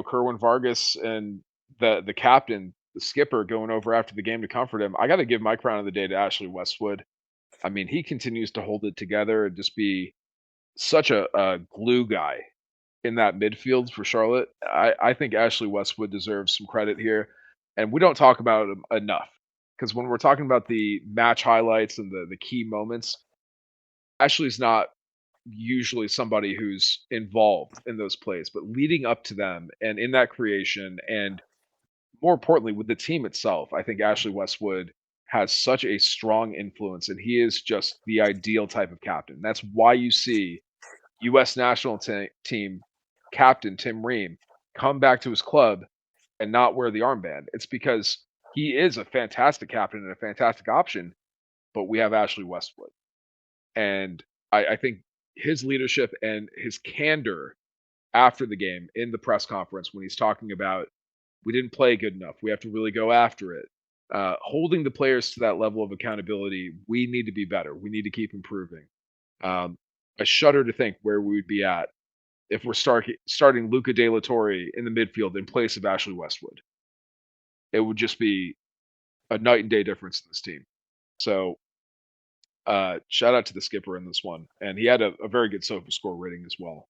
Kerwin Vargas and the captain, the skipper going over after the game to comfort him, I got to give my crown of the day to Ashley Westwood. I mean, he continues to hold it together and just be such a glue guy in that midfield for Charlotte. I think Ashley Westwood deserves some credit here, and we don't talk about him enough because when we're talking about the match highlights and the key moments, Ashley's not usually somebody who's involved in those plays, but leading up to them and in that creation, and more importantly, with the team itself, I think Ashley Westwood has such a strong influence, and he is just the ideal type of captain. That's why you see U.S. national team captain Tim Ream come back to his club and not wear the armband. It's because he is a fantastic captain and a fantastic option, but we have Ashley Westwood. And I think his leadership and his candor after the game in the press conference when he's talking about we didn't play good enough, we have to really go after it. Holding the players to that level of accountability, we need to be better. We need to keep improving. Um, I shudder to think where we would be at if we're starting Luca De La Torre in the midfield in place of Ashley Westwood. it would just be a night and day difference in this team. So shout out to the skipper in this one, and he had a very good SOFA score rating as well.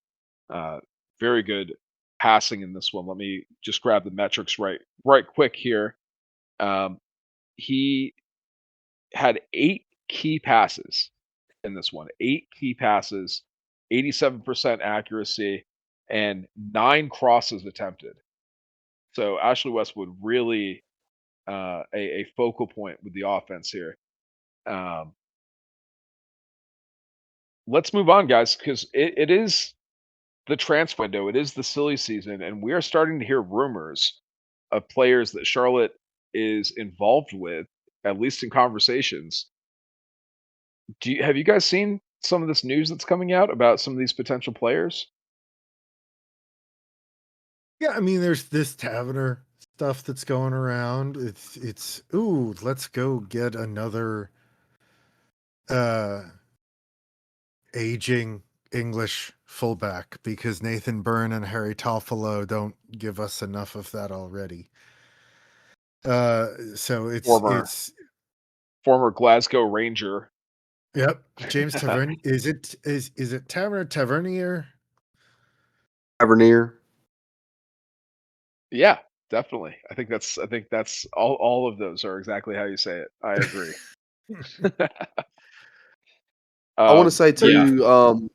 Uh, very good passing in this one. Let me just grab the metrics right quick here. Um, he had 8 key passes in this one. 8 key passes, 87% accuracy, and 9 crosses attempted. So Ashley Westwood really a focal point with the offense here. Um, let's move on, guys, because it is the transfer window. It is the silly season, and we are starting to hear rumors of players that Charlotte is involved with, at least in conversations. Have you guys seen some of this news that's coming out about some of these potential players? Yeah, I mean, there's this Taverner stuff that's going around. It's ooh, let's go get another uh aging English fullback because Nathan Byrne and Harry Toffolo don't give us enough of that already. So Former former Glasgow Ranger. yep, James Tavern. Is it Tavernier? Tavernier. Yeah, definitely. I think that's all of those are exactly how you say it. I agree. I want to say Yeah, too,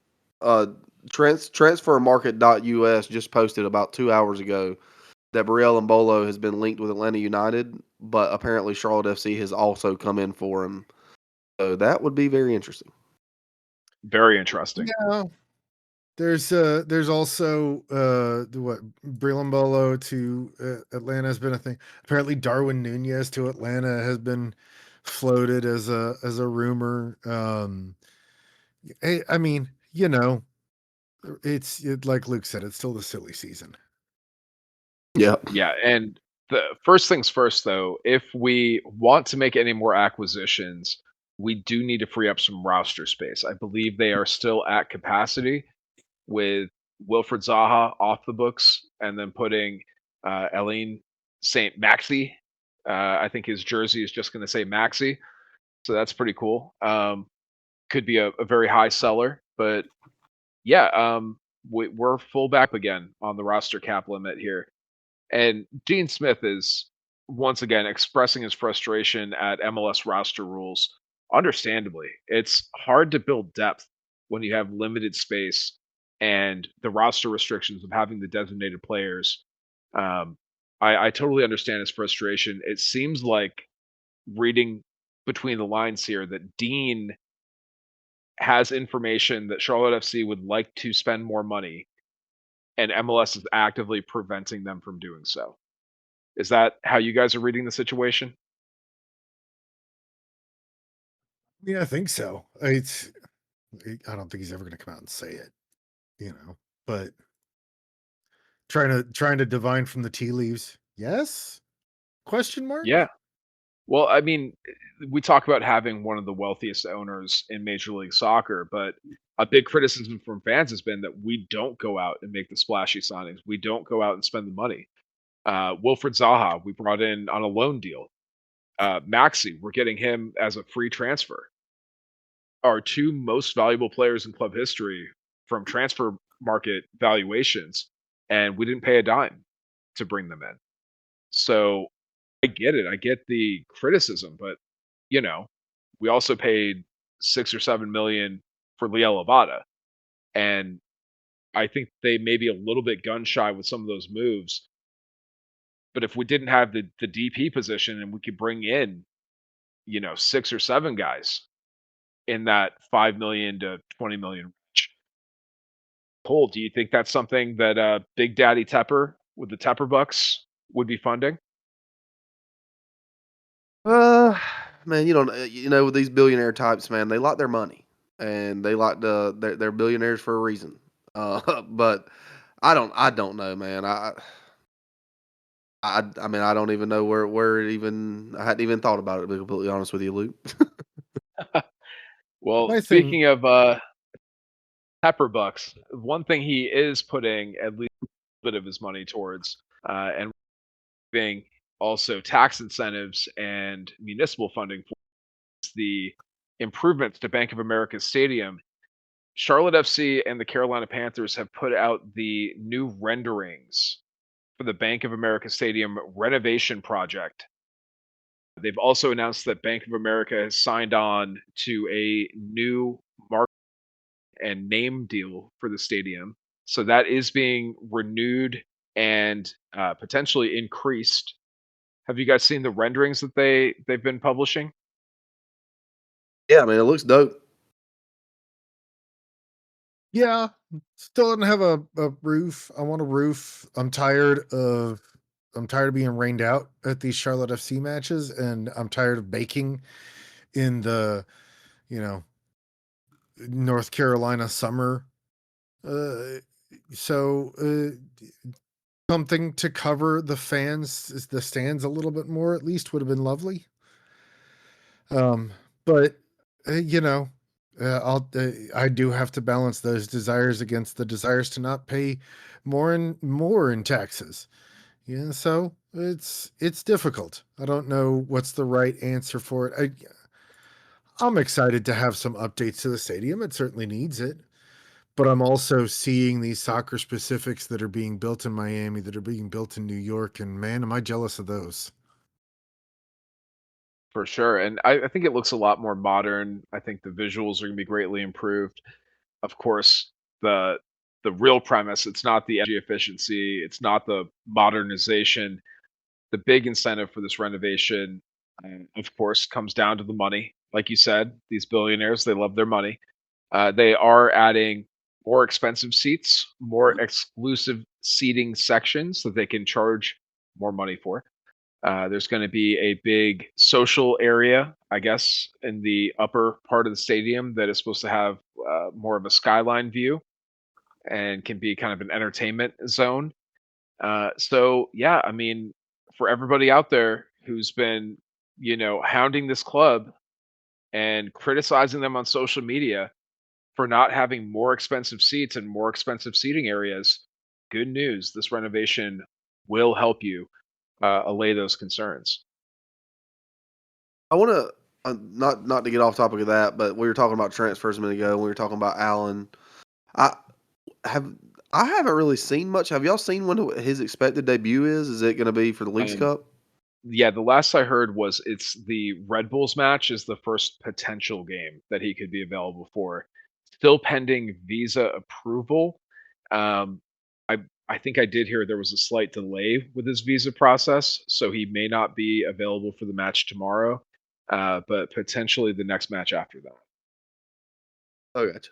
transfermarket.us just posted about 2 hours ago that Brielle Mbolo has been linked with Atlanta United, but apparently Charlotte FC has also come in for him. So that would be very interesting. very interesting. Yeah. There's also what Brillambolo to Atlanta has been a thing. Apparently Darwin Nunez to Atlanta has been floated as a rumor. I mean, like Luke said, it's still the silly season. Yeah. Yeah, and the first things first, though, if we want to make any more acquisitions, we do need to free up some roster space. I believe they are still at capacity with Wilfred Zaha off the books and then putting Eileen St. Maxi. I think his jersey is just going to say Maxi, so that's pretty cool. Could be a very high seller, but yeah, we're full back again on the roster cap limit here. And Dean Smith is once again expressing his frustration at MLS roster rules. Understandably, it's hard to build depth when you have limited space and the roster restrictions of having the designated players. Um, I totally understand his frustration. It seems like reading between the lines here that Dean has information that Charlotte FC would like to spend more money, and MLS is actively preventing them from doing so. Is that how you guys are reading the situation? Yeah, I think so. I don't think he's ever going to come out and say it, but trying to divine from the tea leaves. Yes? Question mark? Yeah. Well, I mean, we talk about having one of the wealthiest owners in Major League Soccer, but a big criticism from fans has been that we don't go out and make the splashy signings. We don't go out and spend the money. Wilfred Zaha, we brought in on a loan deal. Maxi, we're getting him as a free transfer. Our two most valuable players in club history from transfer market valuations, and we didn't pay a dime to bring them in. So I get it. I get the criticism, but you know, we also paid 6 or 7 million for Liel Levada, and I think they may be a little bit gun shy with some of those moves. But if we didn't have the DP position and we could bring in, 6 or 7 guys in that 5 million to 20 million range, Cole, do you think that's something that Big Daddy Tepper with the Tepper Bucks would be funding? Uh, man, with these billionaire types, man, they like their money and they like they're billionaires for a reason. But I don't know, man. I mean, I don't even know where it even. I hadn't even thought about it. To be completely honest with you, Luke. Well, My thing, speaking of Pepper Bucks, one thing he is putting at least a bit of his money towards, and being also tax incentives and municipal funding for the improvements to Bank of America Stadium. Charlotte FC and the Carolina Panthers have put out the new renderings for the Bank of America Stadium renovation project. They've also announced that Bank of America has signed on to a new market and name deal for the stadium. So that is being renewed and potentially increased. Have you guys seen the renderings that they've been publishing? Yeah, man, it looks dope. Yeah, still don't have a roof. I want a roof. I'm tired of being rained out at these Charlotte FC matches, and I'm tired of baking in the, you know, North Carolina summer. Uh, so something to cover the stands a little bit more at least would have been lovely. But you know, I do have to balance those desires against the desires to not pay more in taxes. Yeah, so it's difficult. I don't know what's the right answer for it. I'm excited to have some updates to the stadium. It certainly needs it. But I'm also seeing these soccer specifics that are being built in Miami, that are being built in New York, and man, am I jealous of those. For sure. And I think it looks a lot more modern. I think the visuals are going to be greatly improved. Of course, the the real premise, it's not the energy efficiency, it's not the modernization. The big incentive for this renovation, of course, comes down to the money. Like you said, these billionaires, they love their money. They are adding more expensive seats, more exclusive seating sections that they can charge more money for. There's going to be a big social area, I guess, in the upper part of the stadium that is supposed to have more of a skyline view and can be kind of an entertainment zone. So yeah, I mean, for everybody out there who's been, hounding this club and criticizing them on social media for not having more expensive seats and more expensive seating areas, good news. This renovation will help you allay those concerns. I want to not to get off topic of that, but we were talking about transfers a minute ago. And we were talking about Allen. I have I haven't really seen much. Have y'all seen when his expected debut is? Is it going to be for the Leagues Um, Cup? yeah, the last I heard was it's the Red Bulls match is the first potential game that he could be available for. Still pending visa approval. Um, I I think I did hear there was a slight delay with his visa process, so he may not be available for the match tomorrow, but potentially the next match after that. Oh, gotcha. It's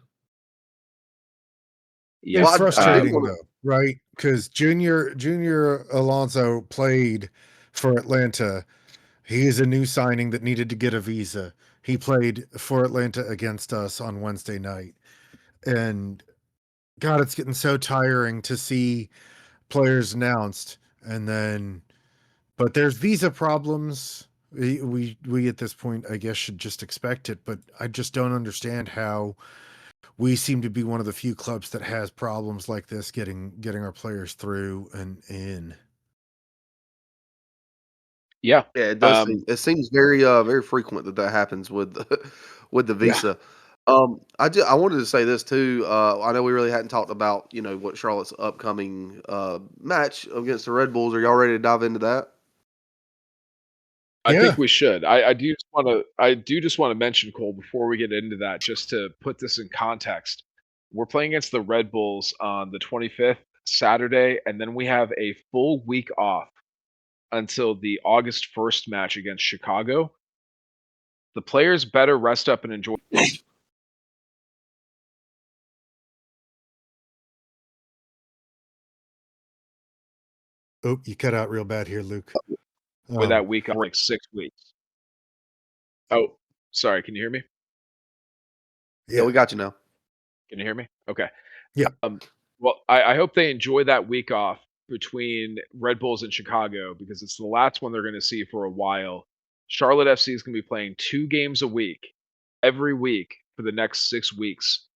Yeah. Well, I do frustrating want though, right? Because Junior Alonso played for Atlanta. He is a new signing that needed to get a visa. He played for Atlanta against us on Wednesday night. And God, it's getting so tiring to see players announced and then but there's visa problems. We at this point I guess should just expect it, but I just don't understand how we seem to be one of the few clubs that has problems like this getting our players through and in. Yeah. yeah, it does seem Um, it seems very frequent that that happens with with the Yeah. visa. I wanted to say this too. I know we really hadn't talked about what Charlotte's upcoming match against the Red Bulls. Are y'all ready to dive into that? I Yeah. think we should. I do just want to mention, Cole, before we get into that, just to put this in context. We're playing against the Red Bulls on the 25th, Saturday, and then we have a full week off until the August 1st match against Chicago. The players better rest up and enjoy Oh, you cut out real bad here, Luke. that week off, like 6 weeks. Oh, sorry. Can you hear me? Yeah, Yeah. we got you now. Can you hear me? Okay. Yeah. Well, I hope they enjoy that week off between Red Bulls and Chicago because it's the last one they're going to see for a while. Charlotte FC is going to be playing 2 games a week, every week for the next 6 weeks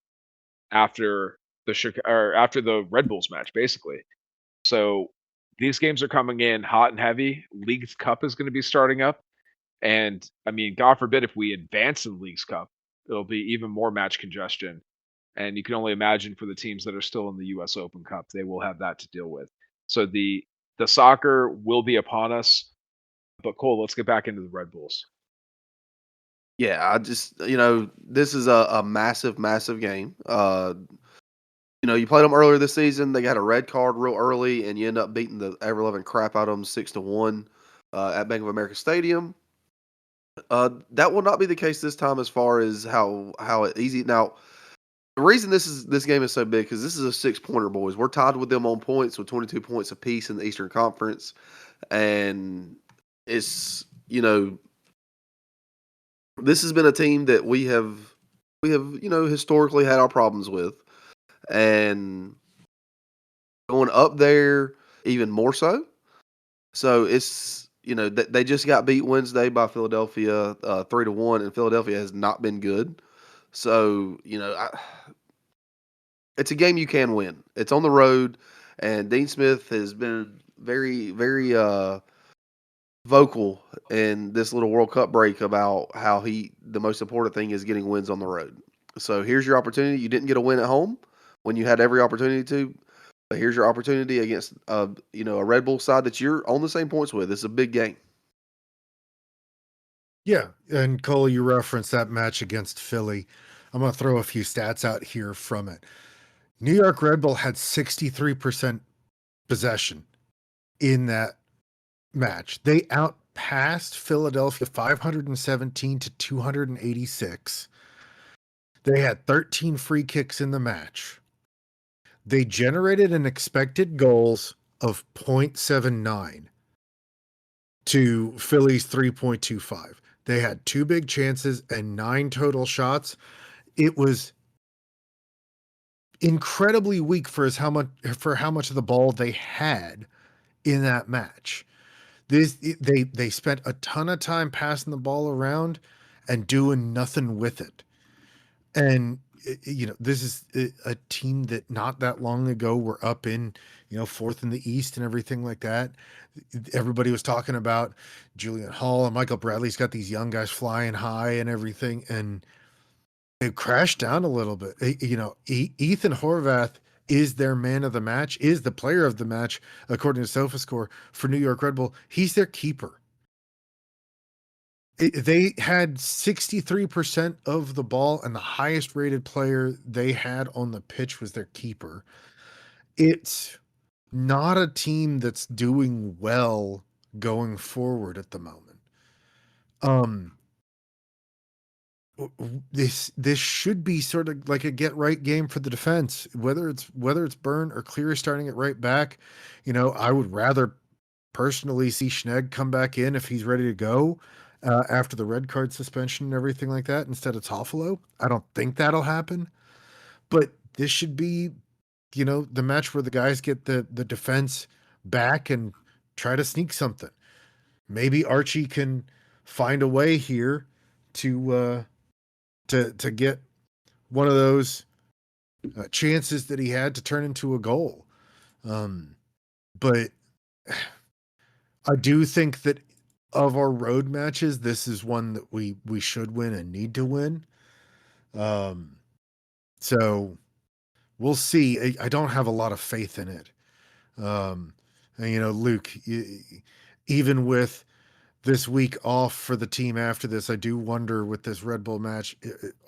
after the Red Bulls match, basically. So these games are coming in hot and heavy. League's Cup is going to be starting up, and I mean, God forbid if we advance in League's Cup, it'll be even more match congestion. And you can only imagine for the teams that are still in the U.S. Open Cup, they will have that to deal with. So the soccer will be upon us. But Cole, let's get back into the Red Bulls. Yeah, I just this is a massive, massive game. You played them earlier this season. They got a red card real early, and you end up beating the ever loving crap out of them 6-1 at Bank of America Stadium. That will not be the case this time, as far as how easy. Now, the reason this game is so big because this is a 6-pointer, boys. We're tied with them on points with 22 points apiece in the Eastern Conference, and it's this has been a team that we have historically had our problems with, and going up there even more so. So it's they just got beat Wednesday by Philadelphia 3-1, and Philadelphia has not been good. So it's a game you can win. It's on the road, and Dean Smith has been very, very vocal in this little World Cup break about how the most important thing is getting wins on the road. So here's your opportunity. You didn't get a win at home when you had every opportunity to, but here's your opportunity against a Red Bull side that you're on the same points with. It's a big game. Yeah, and Cole, you referenced that match against Philly. I'm going to throw a few stats out here from it. New York Red Bull had 63% possession in that match. They outpassed Philadelphia 517 to 286. They had 13 free kicks in the match. They generated an expected goals of 0.79 to Philly's 3.25. They had 2 big chances and 9 total shots. It was incredibly weak for how much of the ball they had in that match. They spent a ton of time passing the ball around and doing nothing with it. And this is a team that not that long ago were up in fourth in the East and everything like that. Everybody was talking about Julian Hall and Michael Bradley's got these young guys flying high and everything, and it crashed down a little bit. Ethan Horvath is their man of the match, is the player of the match according to SofaScore for New York Red Bull. He's their keeper. They had 63% of the ball, and the highest rated player they had on the pitch was their keeper. It's not a team that's doing well going forward at the moment. This should be sort of like a get right game for the defense, whether it's Byrne or Cleary starting it right back. I would rather personally see Schnegg come back in if he's ready to go after the red card suspension and everything like that instead of Toffolo. I don't think that'll happen, but this should be, the match where the guys get the defense back and try to sneak something. Maybe Archie can find a way here to get one of those chances that he had to turn into a goal. But I do think that of our road matches, this is one that we should win and need to win. So we'll see. I don't have a lot of faith in it. And, Luke, even with this week off for the team after this, I do wonder with this Red Bull match,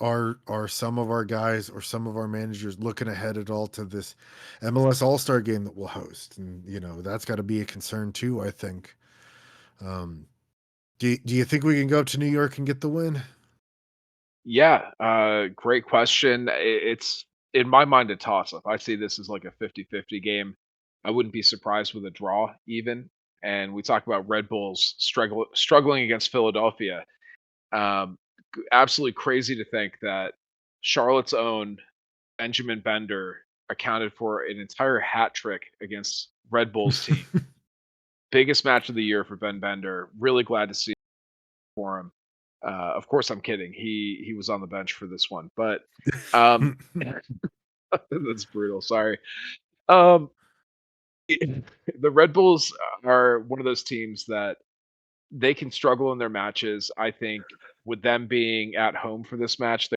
are some of our guys or some of our managers looking ahead at all to this MLS All-Star game that we'll host? And, that's got to be a concern too, I think. Do you think we can go up to New York and get the win? Yeah, great question. It's in my mind a toss-up. I see this as like a 50-50 game. I wouldn't be surprised with a draw even. And we talk about Red Bulls struggling against Philadelphia. Um, Absolutely crazy to think that Charlotte's own Benjamin Bender accounted for an entire hat trick against Red Bull's team. Biggest match of the year for Ben Bender. Really glad to see for him. Of course, I'm kidding. He was on the bench for this one, but that's brutal. Sorry. Um, The Red Bulls are one of those teams that they can struggle in their matches. I think with them being at home for this match,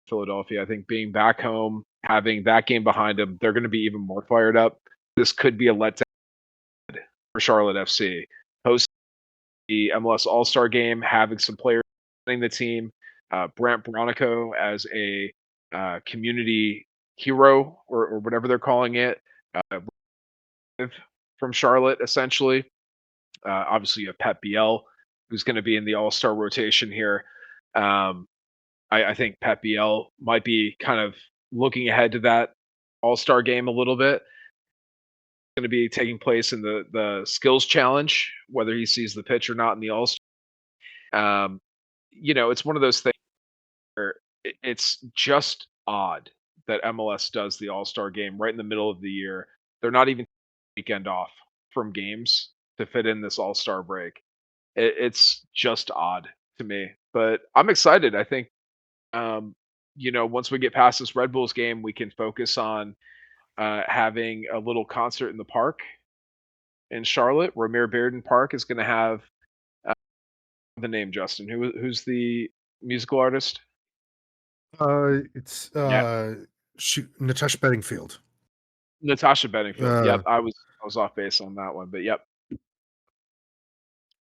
Philadelphia, I think being back home, having that game behind them, they're going to be even more fired up. This could be a letdown for Charlotte FC. Hosting the MLS All Star game, having some players in the team, Brant Bronico as a community hero or whatever they're calling it, uh, from Charlotte, essentially. Obviously, you have Pep Biel, who's going to be in the All Star rotation here. Um, I think Pep Biel might be kind of looking ahead to that All Star game a little bit. Going to be taking place in the skills challenge, whether he sees the pitch or not in the All Star. It's one of those things where it's just odd that MLS does the All Star game right in the middle of the year. They're not even weekend off from games to fit in this All Star break. It's just odd to me, but I'm excited. I think once we get past this Red Bulls game, we can focus on having a little concert in the park in Charlotte. Ramir Bearden Park is going to have the name Justin. Who's the musical artist? It's Yeah, shoot, Natasha Bedingfield. Natasha Bedingfield. Uh, Yep, I was off base on that one, but yep.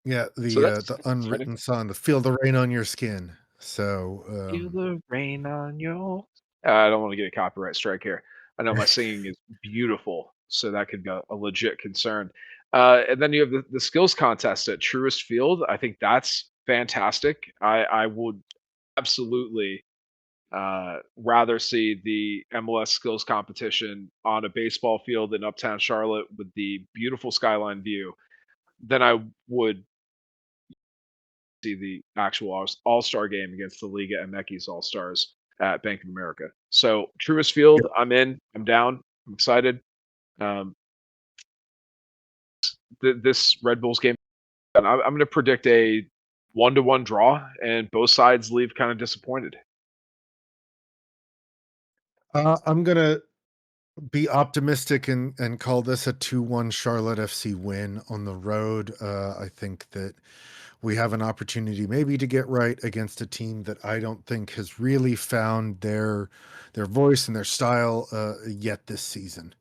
yeah, So the that's exciting. unwritten song, the "Feel the Rain on Your Skin." So, Feel the rain on your. I don't want to get a copyright strike here. I know my singing is beautiful, so that could be a legit concern. And then you have the skills contest at Truist Field. I think that's fantastic. I would absolutely rather see the MLS skills competition on a baseball field in Uptown Charlotte with the beautiful skyline view than I would see the actual All Star game against the Liga MX All Stars at Bank of America. So Truist Field, yep. I'm in. I'm down. I'm excited. Um, this Red Bulls game, and I'm going to predict a 1-1 draw, and both sides leave kind of disappointed. I'm gonna be optimistic and call this a 2-1 Charlotte FC win on the road. I think that we have an opportunity maybe to get right against a team that I don't think has really found their voice and their style yet this season.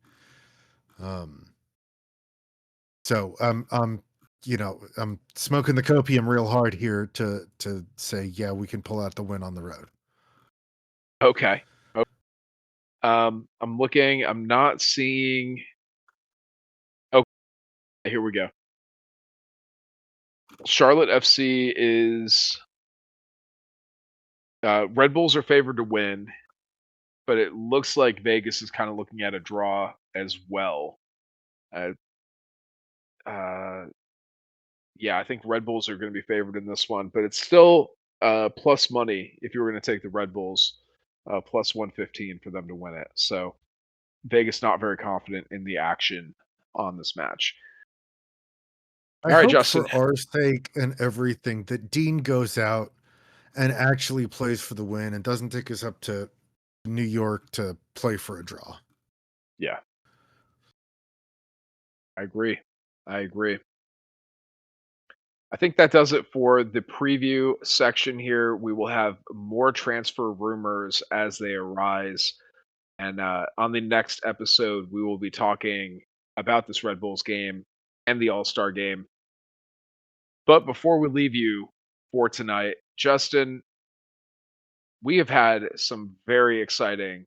Um, so I'm smoking the copium real hard here to say yeah we can pull out the win on the road. Okay. I'm looking. I'm not seeing. Okay, here we go. Charlotte FC is Red Bulls are favored to win, but it looks like Vegas is kind of looking at a draw as well. Uh, uh, yeah, I think Red Bulls are going to be favored in this one, but it's still plus money if you were going to take the Red Bulls, plus 115 for them to win it. So Vegas not very confident in the action on this match. I All right, hope Justin. for our sake and everything that Dean goes out and actually plays for the win and doesn't take us up to New York to play for a draw. Yeah, I agree. I agree. I think that does it for the preview section here. We will have more transfer rumors as they arise. And on the next episode, we will be talking about this Red Bulls game and the All Star game. But before we leave you for tonight, Justin, we have had some very exciting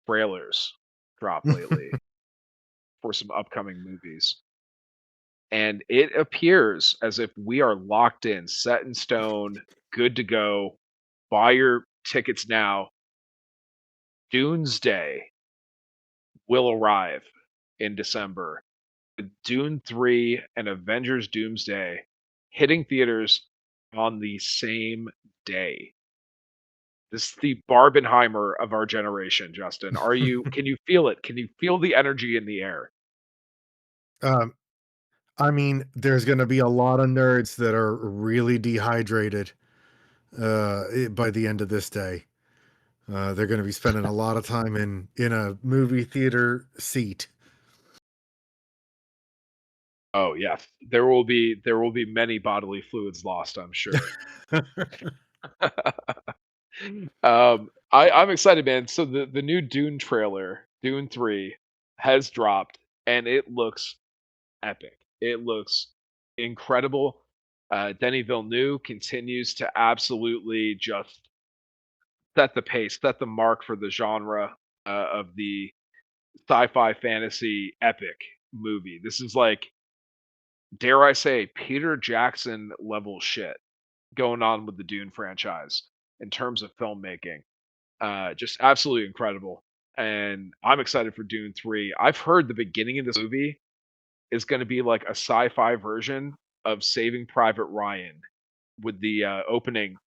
trailers drop lately for some upcoming movies. And it appears as if we are locked in, set in stone, good to go. Buy your tickets now. Doomsday will arrive in December. Dune 3 and Avengers Doomsday hitting theaters on the same day. This is the Barbenheimer of our generation, Justin. Can you feel it? Can you feel the energy in the air? um, I mean, there's going to be a lot of nerds that are really dehydrated by the end of this day. They're going to be spending a lot of time in a movie theater seat. Oh, yes. There will be many bodily fluids lost, I'm sure. I'm excited, man. So the new Dune trailer, Dune 3, has dropped, and it looks epic. It looks incredible. Denis Villeneuve continues to absolutely just set the pace, set the mark for the genre of the sci-fi fantasy epic movie. This is like, dare I say, Peter Jackson level shit going on with the Dune franchise in terms of filmmaking. Just absolutely incredible. And I'm excited for Dune 3. I've heard the beginning of this movie is going to be like a sci-fi version of Saving Private Ryan with the opening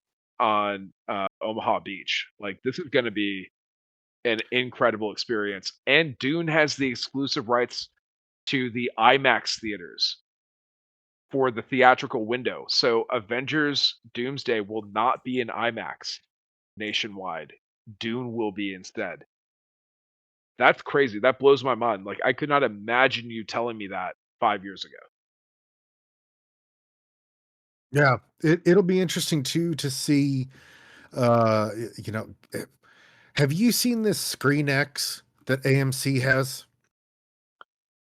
on Omaha Beach. Like this is going to be an incredible experience. And Dune has the exclusive rights to the IMAX theaters for the theatrical window. So Avengers Doomsday will not be in IMAX nationwide. Dune will be instead. That's crazy. That blows my mind. Like I could not imagine you telling me that 5 years ago. Yeah, it'll be interesting too to see. You know, have you seen this Screen X that AMC has?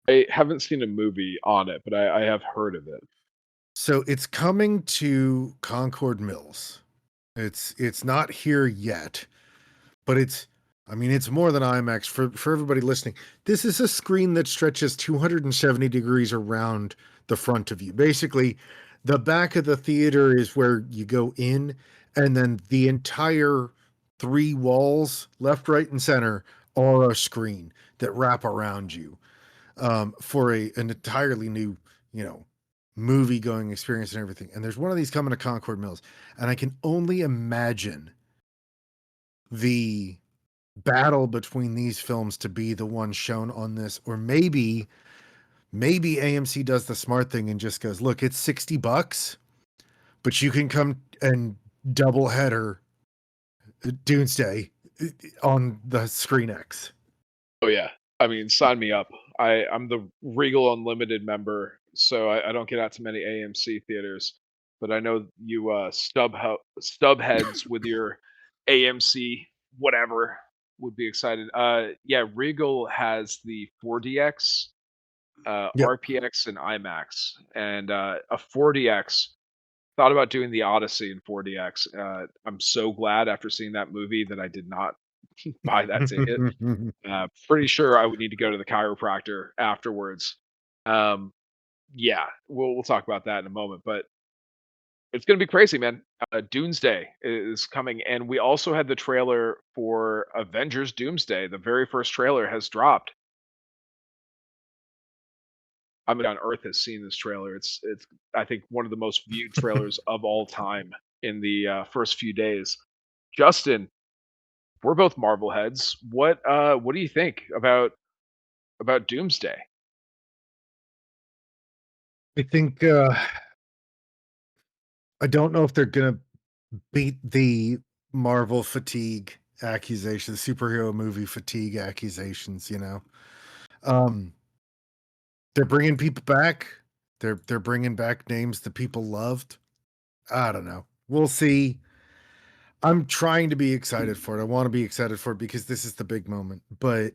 I haven't seen a movie on it, but I have heard of it. So it's coming to Concord Mills. It's not here yet, but it's I mean it's more than IMAX for everybody listening. This is a screen that stretches 270 degrees around the front of you. Basically, the back of the theater is where you go in, and then the entire three walls, left, right, and center, are a screen that wrap around you for an entirely new, you know, movie going experience and everything. And there's one of these coming to Concord Mills, and I can only imagine the battle between these films to be the one shown on this, or maybe AMC does the smart thing and just goes, look, it's $60, but you can come and double header Doomsday on the Screen X. Oh yeah. I mean, sign me up. I'm the Regal Unlimited member, so I don't get out to many AMC theaters. But I know you stub heads with your AMC whatever would be excited. Yeah, Regal has the 4DX, Yep. RPX, and IMAX, and a 4DX. Thought about doing the Odyssey in 4DX. I'm so glad after seeing that movie that I did not buy that ticket. Pretty sure I would need to go to the chiropractor afterwards. Um, yeah, we'll talk about that in a moment, but it's gonna be crazy, man. Doomsday is coming, and we also had the trailer for Avengers Doomsday. The very first trailer has dropped. I mean, on Earth has seen this trailer. It's I think one of the most viewed trailers of all time in the first few days. Justin, we're both Marvel heads. What do you think about Doomsday? I think I don't know if they're gonna beat the Marvel fatigue accusations, superhero movie fatigue accusations, you know. Um, they're bringing people back. They're bringing back names that people loved. I don't know. We'll see. I'm trying to be excited for it. I want to be excited for it because this is the big moment. But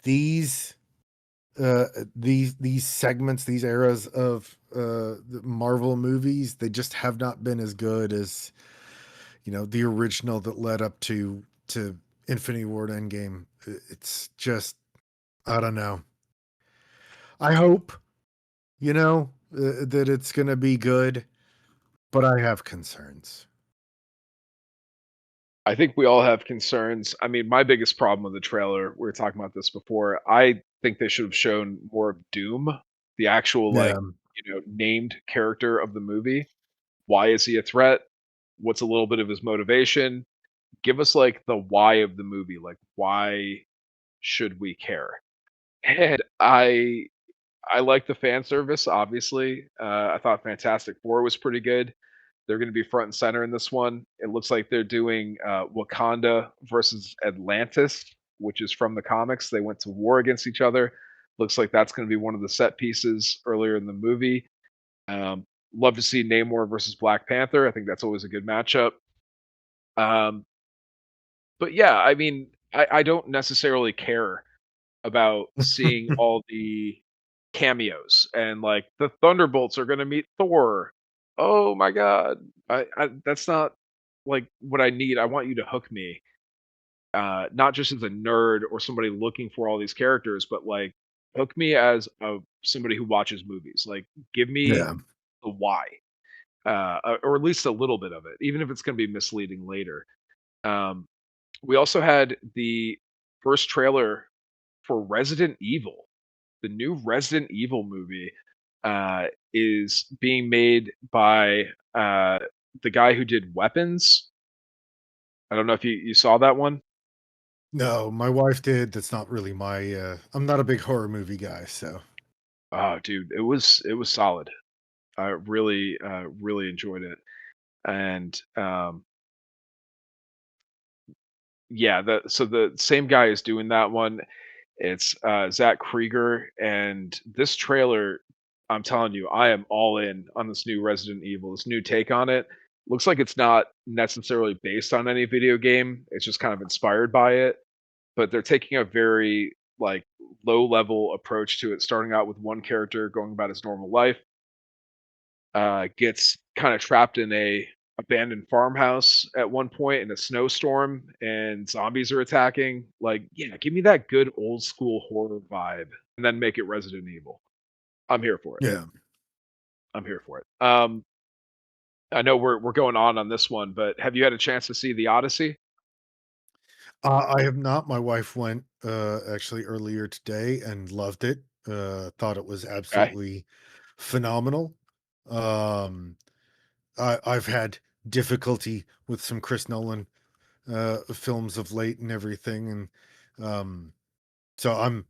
these these segments, these eras of the Marvel movies, they just have not been as good as, you know, the original that led up to Infinity War and Endgame. It's just I don't know. I hope, you know, that it's going to be good, but I have concerns. I think we all have concerns. I mean, my biggest problem with the trailer, we were talking about this before. I think they should have shown more of Doom, the actual like, Yeah. named character of the movie. Why is he a threat? What's a little bit of his motivation? Give us like the why of the movie. Like, why should we care? And I like the fan service, obviously. I thought Fantastic Four was pretty good. They're going to be front and center in this one. It looks like they're doing Wakanda versus Atlantis, which is from the comics. They went to war against each other. Looks like that's going to be one of the set pieces earlier in the movie. Love to see Namor versus Black Panther. I think that's always a good matchup. Um, but yeah, I mean, I don't necessarily care about seeing all the cameos and like the Thunderbolts are going to meet Thor. Oh my god. I that's not like what I need. I want you to hook me. Not just as a nerd or somebody looking for all these characters, but like hook me as somebody who watches movies. Like give me Yeah. the why. Or at least a little bit of it, even if it's going to be misleading later. Um, we also had the first trailer for Resident Evil. The new Resident Evil movie is being made by the guy who did Weapons. I don't know if you saw that one. No, my wife did. That's not really my, I'm not a big horror movie guy, so Oh, dude, it was solid. I really really enjoyed it, and yeah, the same guy is doing that one. It's Zach Krieger, and this trailer, I'm telling you, I am all in on this new Resident Evil. This new take on it looks like it's not necessarily based on any video game. It's just kind of inspired by it, but they're taking a very like low level approach to it, starting out with one character going about his normal life, gets kind of trapped in a abandoned farmhouse at one point in a snowstorm and zombies are attacking. Like, yeah, give me that good old school horror vibe and then make it Resident Evil. I'm here for it. yeah. I'm here for it. I know we're going on this one, but have you had a chance to see The Odyssey? I have not. My wife went, actually earlier today and loved it. Thought it was Okay. absolutely phenomenal. Um, I've had difficulty with some Chris Nolan, films of late and everything, and, so I'm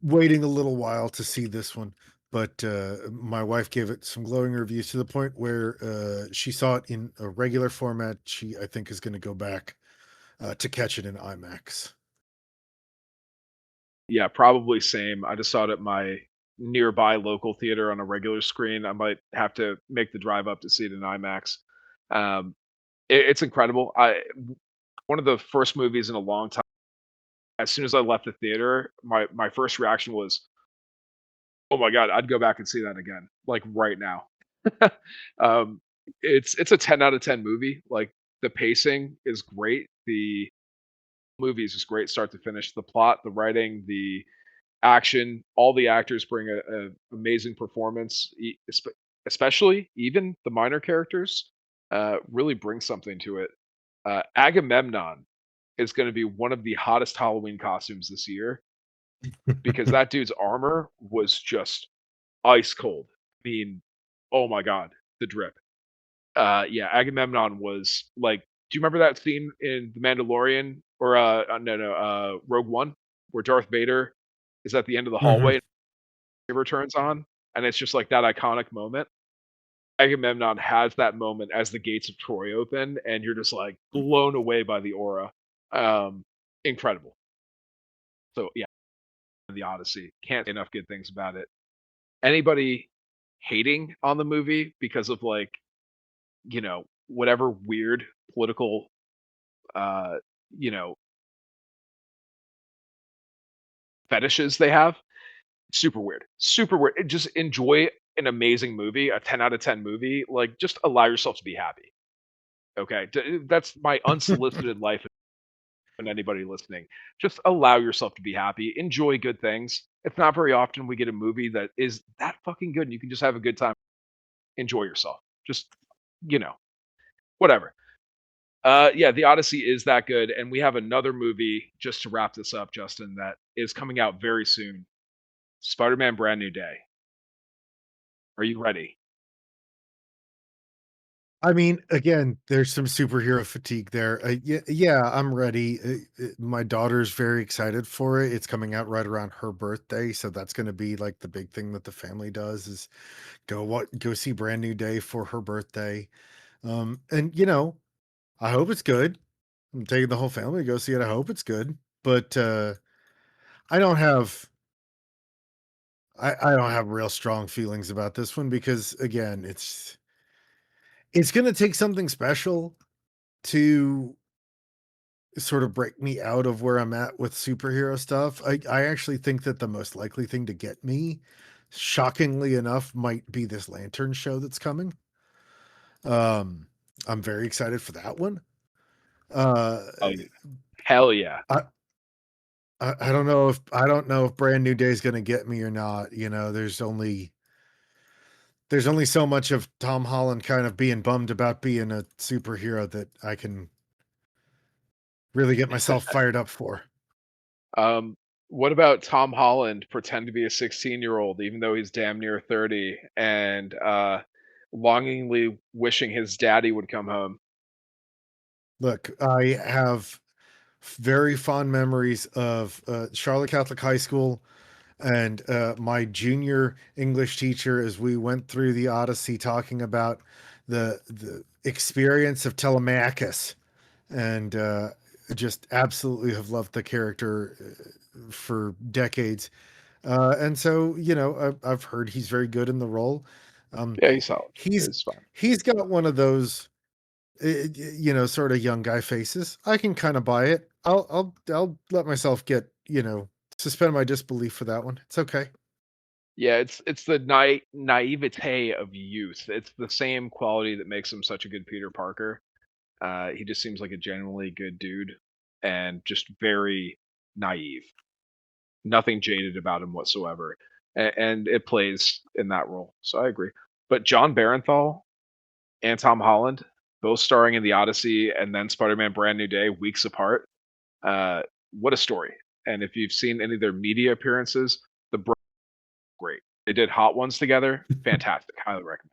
waiting a little while to see this one, but my wife gave it some glowing reviews to the point where she saw it in a regular format. She, I think, is going to go back to catch it in IMAX. Yeah, probably same. I just saw it at my nearby local theater on a regular screen. I might have to make the drive up to see it in IMAX. Um, it's incredible. One of the first movies in a long time. As soon as I left the theater, my first reaction was, "Oh my god, I'd go back and see that again, like right now." um, it's a 10 out of 10 movie. Like the pacing is great. The movie is just great, start to finish. The plot, the writing, the action, all the actors bring a amazing performance. Especially even the minor characters really bring something to it. Agamemnon is going to be one of the hottest Halloween costumes this year because that dude's armor was just ice cold. I mean, oh my god, the drip. Yeah, Agamemnon was like, do you remember that scene in The Mandalorian or no no Rogue One where Darth Vader is at the end of the Mhm. hallway and the saber turns on and it's just like that iconic moment. Agamemnon has that moment as the gates of Troy open and you're just like blown away by the aura. Um, incredible. So yeah, the Odyssey. Can't say enough good things about it. Anybody hating on the movie because of like, whatever weird political uh, you know, fetishes they have, super weird. Super weird. Just enjoy an amazing movie, a 10 out of 10 movie. Like just allow yourself to be happy. Okay? That's my unsolicited life and anybody listening. Just allow yourself to be happy. Enjoy good things. It's not very often we get a movie that is that fucking good and you can just have a good time. Enjoy yourself. Just, you know, whatever. Yeah, The Odyssey is that good, and we have another movie just to wrap this up, Justin, that is coming out very soon. Spider-Man: Brand New Day. Are you ready? I mean, again, there's some superhero fatigue there. Yeah, yeah, I'm ready. My daughter's very excited for it. It's coming out right around her birthday, so that's going to be like the big thing that the family does is go see Brand New Day for her birthday. And I hope it's good. I'm taking the whole family to go see it. I hope it's good. But I don't have I don't have real strong feelings about this one because again, it's gonna take something special to sort of break me out of where I'm at with superhero stuff. I actually think that the most likely thing to get me, shockingly enough, might be this Lantern show that's coming. Um, I'm very excited for that one. Uh, Oh, yeah. Hell yeah. I I don't know if Brand New Day is gonna get me or not. You know, there's only so much of Tom Holland kind of being bummed about being a superhero that I can really get myself fired up for. Um, what about Tom Holland pretend to be a 16-year-old even though he's damn near 30 and, longingly wishing his daddy would come home? Look, I have very fond memories of Charlotte Catholic High School and my junior English teacher as we went through the Odyssey talking about the experience of Telemachus and just absolutely have loved the character for decades. And so, you know, I've heard he's very good in the role. Um, Yeah, he's solid. he's It's fine. he's got one of those, you know, sort of young guy faces. I can kind of buy it. I'll let myself get, you know, suspend my disbelief for that one. It's okay. Yeah, it's the naivete of youth. It's the same quality that makes him such a good Peter Parker. He just seems like a genuinely good dude and just very naive. Nothing jaded about him whatsoever, and it plays in that role. So I agree. But John Barenthal and Tom Holland, both starring in the Odyssey and then Spider-Man: Brand New Day, weeks apart. Uh, what a story! And if you've seen any of their media appearances, the great. They did Hot Ones together. Fantastic. Highly recommend.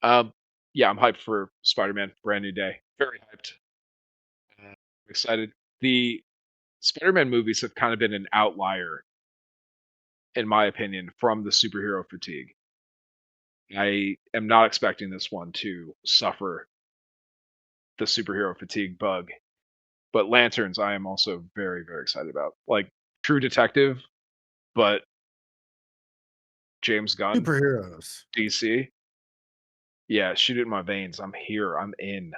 Um, yeah, I'm hyped for Spider-Man: Brand New Day. Very hyped. Excited. The Spider-Man movies have kind of been an outlier, in my opinion, from the superhero fatigue. I am not expecting this one to suffer the superhero fatigue bug, but Lanterns, I am also very, very excited about. Like True Detective, but James Gunn, Superheroes. DC. Yeah, shoot it in my veins. I'm here. I'm in.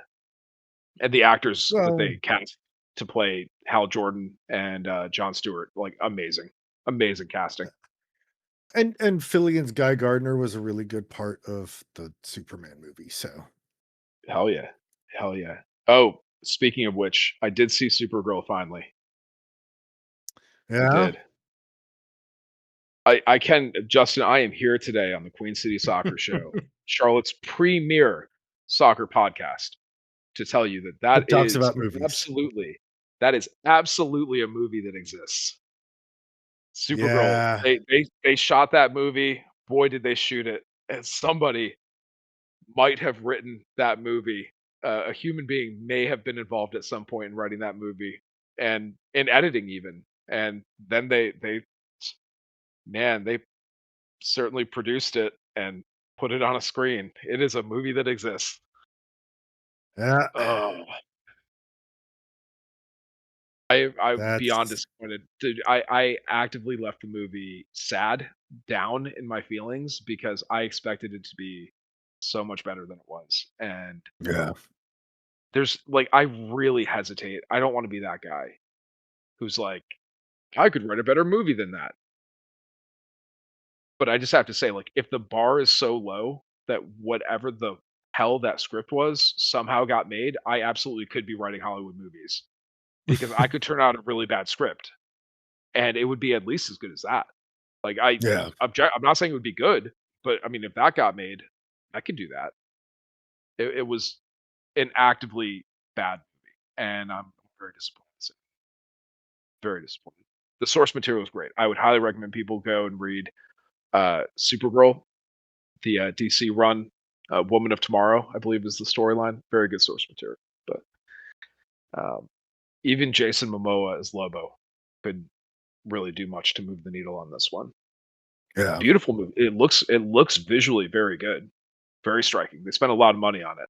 And the actors that Well, they cast to play Hal Jordan and John Stewart, like amazing, amazing casting. and Fillian's Guy Gardner was a really good part of the Superman movie. So Hell yeah, hell yeah. Oh, speaking of which, I did see Supergirl finally. I yeah. did. I can Justin. I am here today on the Queen City Soccer Show, Charlotte's premier soccer podcast, to tell you that It talks about movies. that is absolutely a movie that exists. Supergirl, Yeah. they shot that movie. Boy, did they shoot it. And somebody might have written that movie. A human being may have been involved at some point in writing that movie and in editing even. And then they man, they certainly produced it and put it on a screen. It is a movie that exists. Yeah. Oh, I'm beyond That's disappointed. Dude, I actively left the movie sad, down in my feelings because I expected it to be so much better than it was. And yeah. there's like I really hesitate. I don't want to be that guy who's like, I could write a better movie than that. But I just have to say, like, if the bar is so low that whatever the hell that script was somehow got made, I absolutely could be writing Hollywood movies because I could turn out a really bad script and it would be at least as good as that. Like Yeah. I'm not saying it would be good, but I mean, if that got made, I could do that. It was an actively bad movie, and I'm very disappointed. Very disappointed. The source material is great. I would highly recommend people go and read Supergirl, the DC run. Woman of Tomorrow, I believe, is the storyline. Very good source material. But um, even Jason Momoa as Lobo could really do much to move the needle on this one. Yeah. Beautiful movie. It looks visually very good, very striking. They spent a lot of money on it,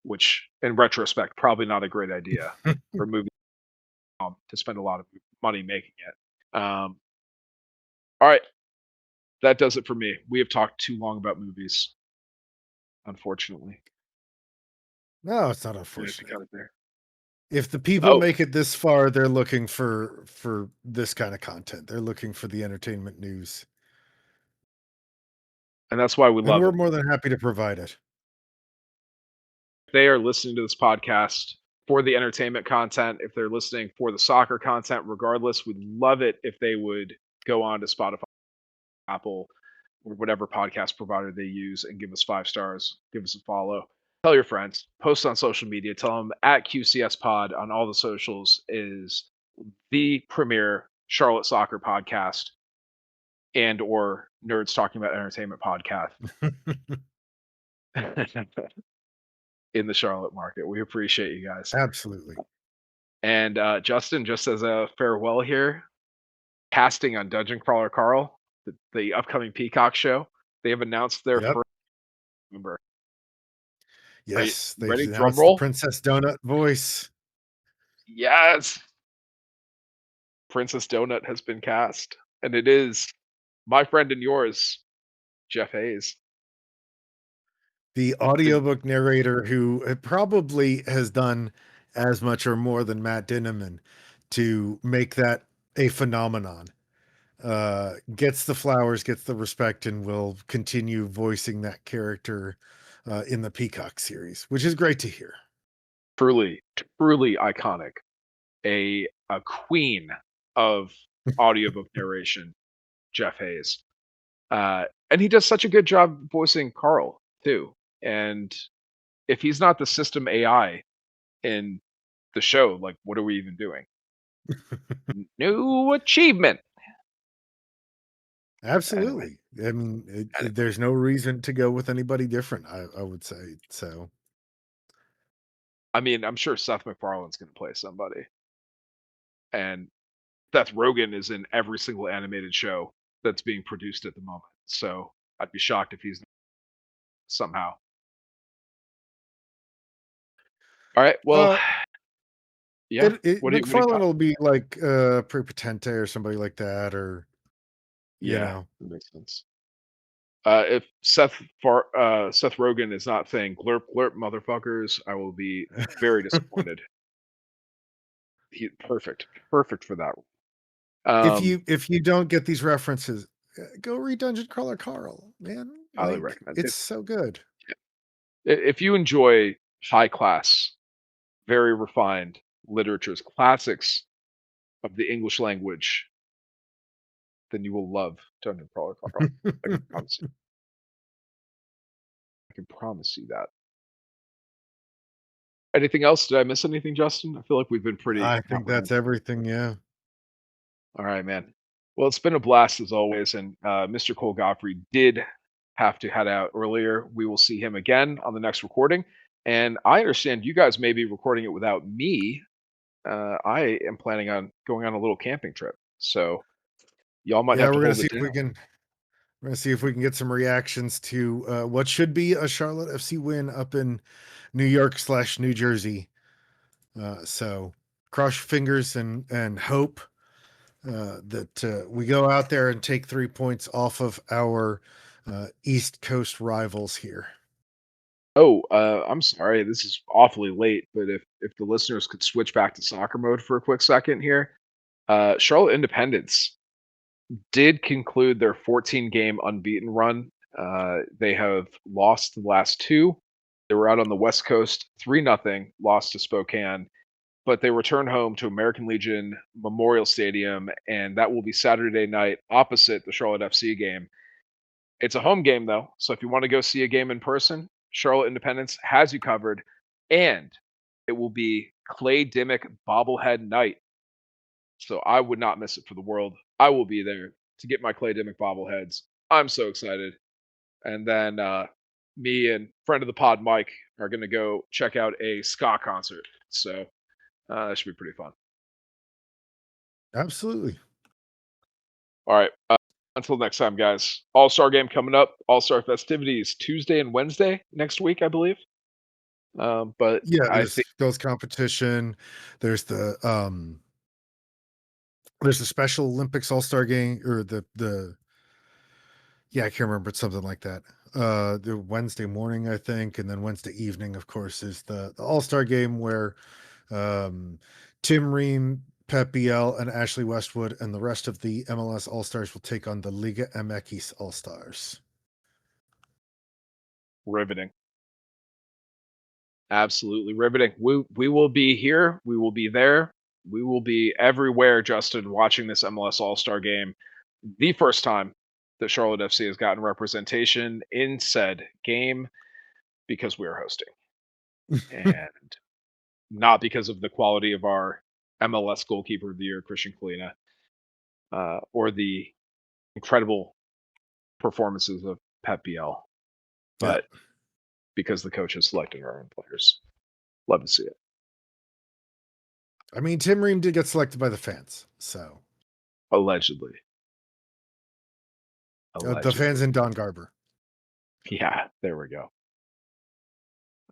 which in retrospect probably not a great idea for a movie to spend a lot of money making it. All right, that does it for me. We have talked too long about movies, unfortunately. No, it's not We have to unfortunate. cut it there. If the people Oh, make it this far, they're looking for this kind of content. They're looking for the entertainment news, and that's why we and love we're them. more than happy to provide it. If they are listening to this podcast for the entertainment content, if they're listening for the soccer content, regardless, we'd love it if they would go on to Spotify, Apple, or whatever podcast provider they use and give us 5 stars, give us a follow. Tell your friends, post on social media, tell them at QCS Pod on all the socials is the premier Charlotte soccer podcast and or nerds talking about entertainment podcast in the Charlotte market. We appreciate you guys. Absolutely. And Justin, just as a farewell here, casting on Dungeon Crawler Carl, the upcoming Peacock show, they have announced their Yep. first member. Are you Yes, they've ready? Drum announced the roll. Princess Donut voice. Yes, Princess Donut has been cast, and it is my friend and yours, Jeff Hayes. The The audiobook narrator who probably has done as much or more than Matt Dinneman to make that a phenomenon. Gets the flowers, gets the respect, and will continue voicing that character in the Peacock series, which is great to hear. truly, truly iconic, a queen of audiobook narration, Jeff Hayes. And he does such a good job voicing Carl too. And if he's not the system AI in the show, like what are we even doing? New achievement. Anyway, Absolutely. I mean, and there's no reason to go with anybody different, I would say. So, I mean, I'm sure Seth MacFarlane's going to play somebody, and Seth Rogen is in every single animated show that's being produced at the moment. So I'd be shocked if he's somehow. All right. Well, uh, yeah. What do you McFarlane got? will be like Prepotente or somebody like that, or you Yeah, know, that makes sense. If Seth Rogen is not saying "glurp glurp, motherfuckers," I will be very disappointed. He perfect for that. if you don't get these references, go read Dungeon Crawler Carl, man. Highly Like recommend. it's so good. If you enjoy high class, very refined literature's classics of the English language, then you will love Dungeon Crawler Carl. I can promise you. I can promise you that. Anything else? Did I miss anything, Justin? I feel like we've been pretty I think that's comprehensive. everything. Yeah. All right, man. Well, it's been a blast as always, and Mr. Cole Godfrey did have to head out earlier. We will see him again on the next recording, and I understand you guys may be recording it without me. I am planning on going on a little camping trip, so y'all might Yeah, have to we're gonna hold see it if we down. can we're gonna see if we can get some reactions to what should be a Charlotte FC win up in New York slash New Jersey. So cross your fingers and hope that we go out there and take 3 points off of our East Coast rivals here. Oh, I'm sorry. This is awfully late, but if the listeners could switch back to soccer mode for a quick second here, Charlotte Independence did conclude their 14 game unbeaten run. They have lost the last two. They were out on the West Coast 3-0, lost to Spokane, but they return home to American Legion Memorial Stadium, and that will be Saturday night opposite the Charlotte FC game. It's a home game, though, so if you want to go see a game in person, Charlotte Independence has you covered, and it will be Clay Dimmick bobblehead night. So I would not miss it for the world. I will be there to get my Clay Dimmick bobbleheads. I'm so excited. And then me and friend of the pod Mike are going to go check out a ska concert. So that should be pretty fun. Absolutely. All right. Until next time, guys. All Star game coming up. All Star festivities Tuesday and Wednesday next week, I believe. But Yeah, I there's think skills competition. There's the There's a Special Olympics All-Star game, or the yeah, I can't remember. It's something like that. The Wednesday morning, I think, and then Wednesday evening, of course, is the All-Star game where um, Tim Ream, Pep BL, and Ashley Westwood and the rest of the MLS All-Stars will take on the Liga MX All-Stars. Riveting. Absolutely riveting. We will be here. We will be there. We will be everywhere, Justin, watching this MLS All-Star game. The first time that Charlotte FC has gotten representation in said game because we are hosting. And not because of the quality of our MLS goalkeeper of the year, Christian Colina, or the incredible performances of Pep BL, but because the coach has selected our own players. Love to see it. I mean, Tim Ream did get selected by the fans, so Allegedly. the fans and Don Garber. Yeah, there we go.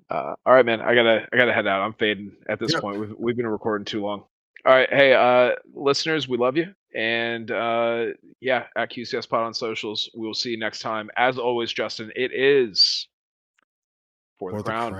All right, man. I gotta head out. I'm fading at this point. We've been recording too long. All right, hey, listeners, we love you, and yeah, at QCS Pod on socials. We will see you next time. As always, Justin, it is for the crown.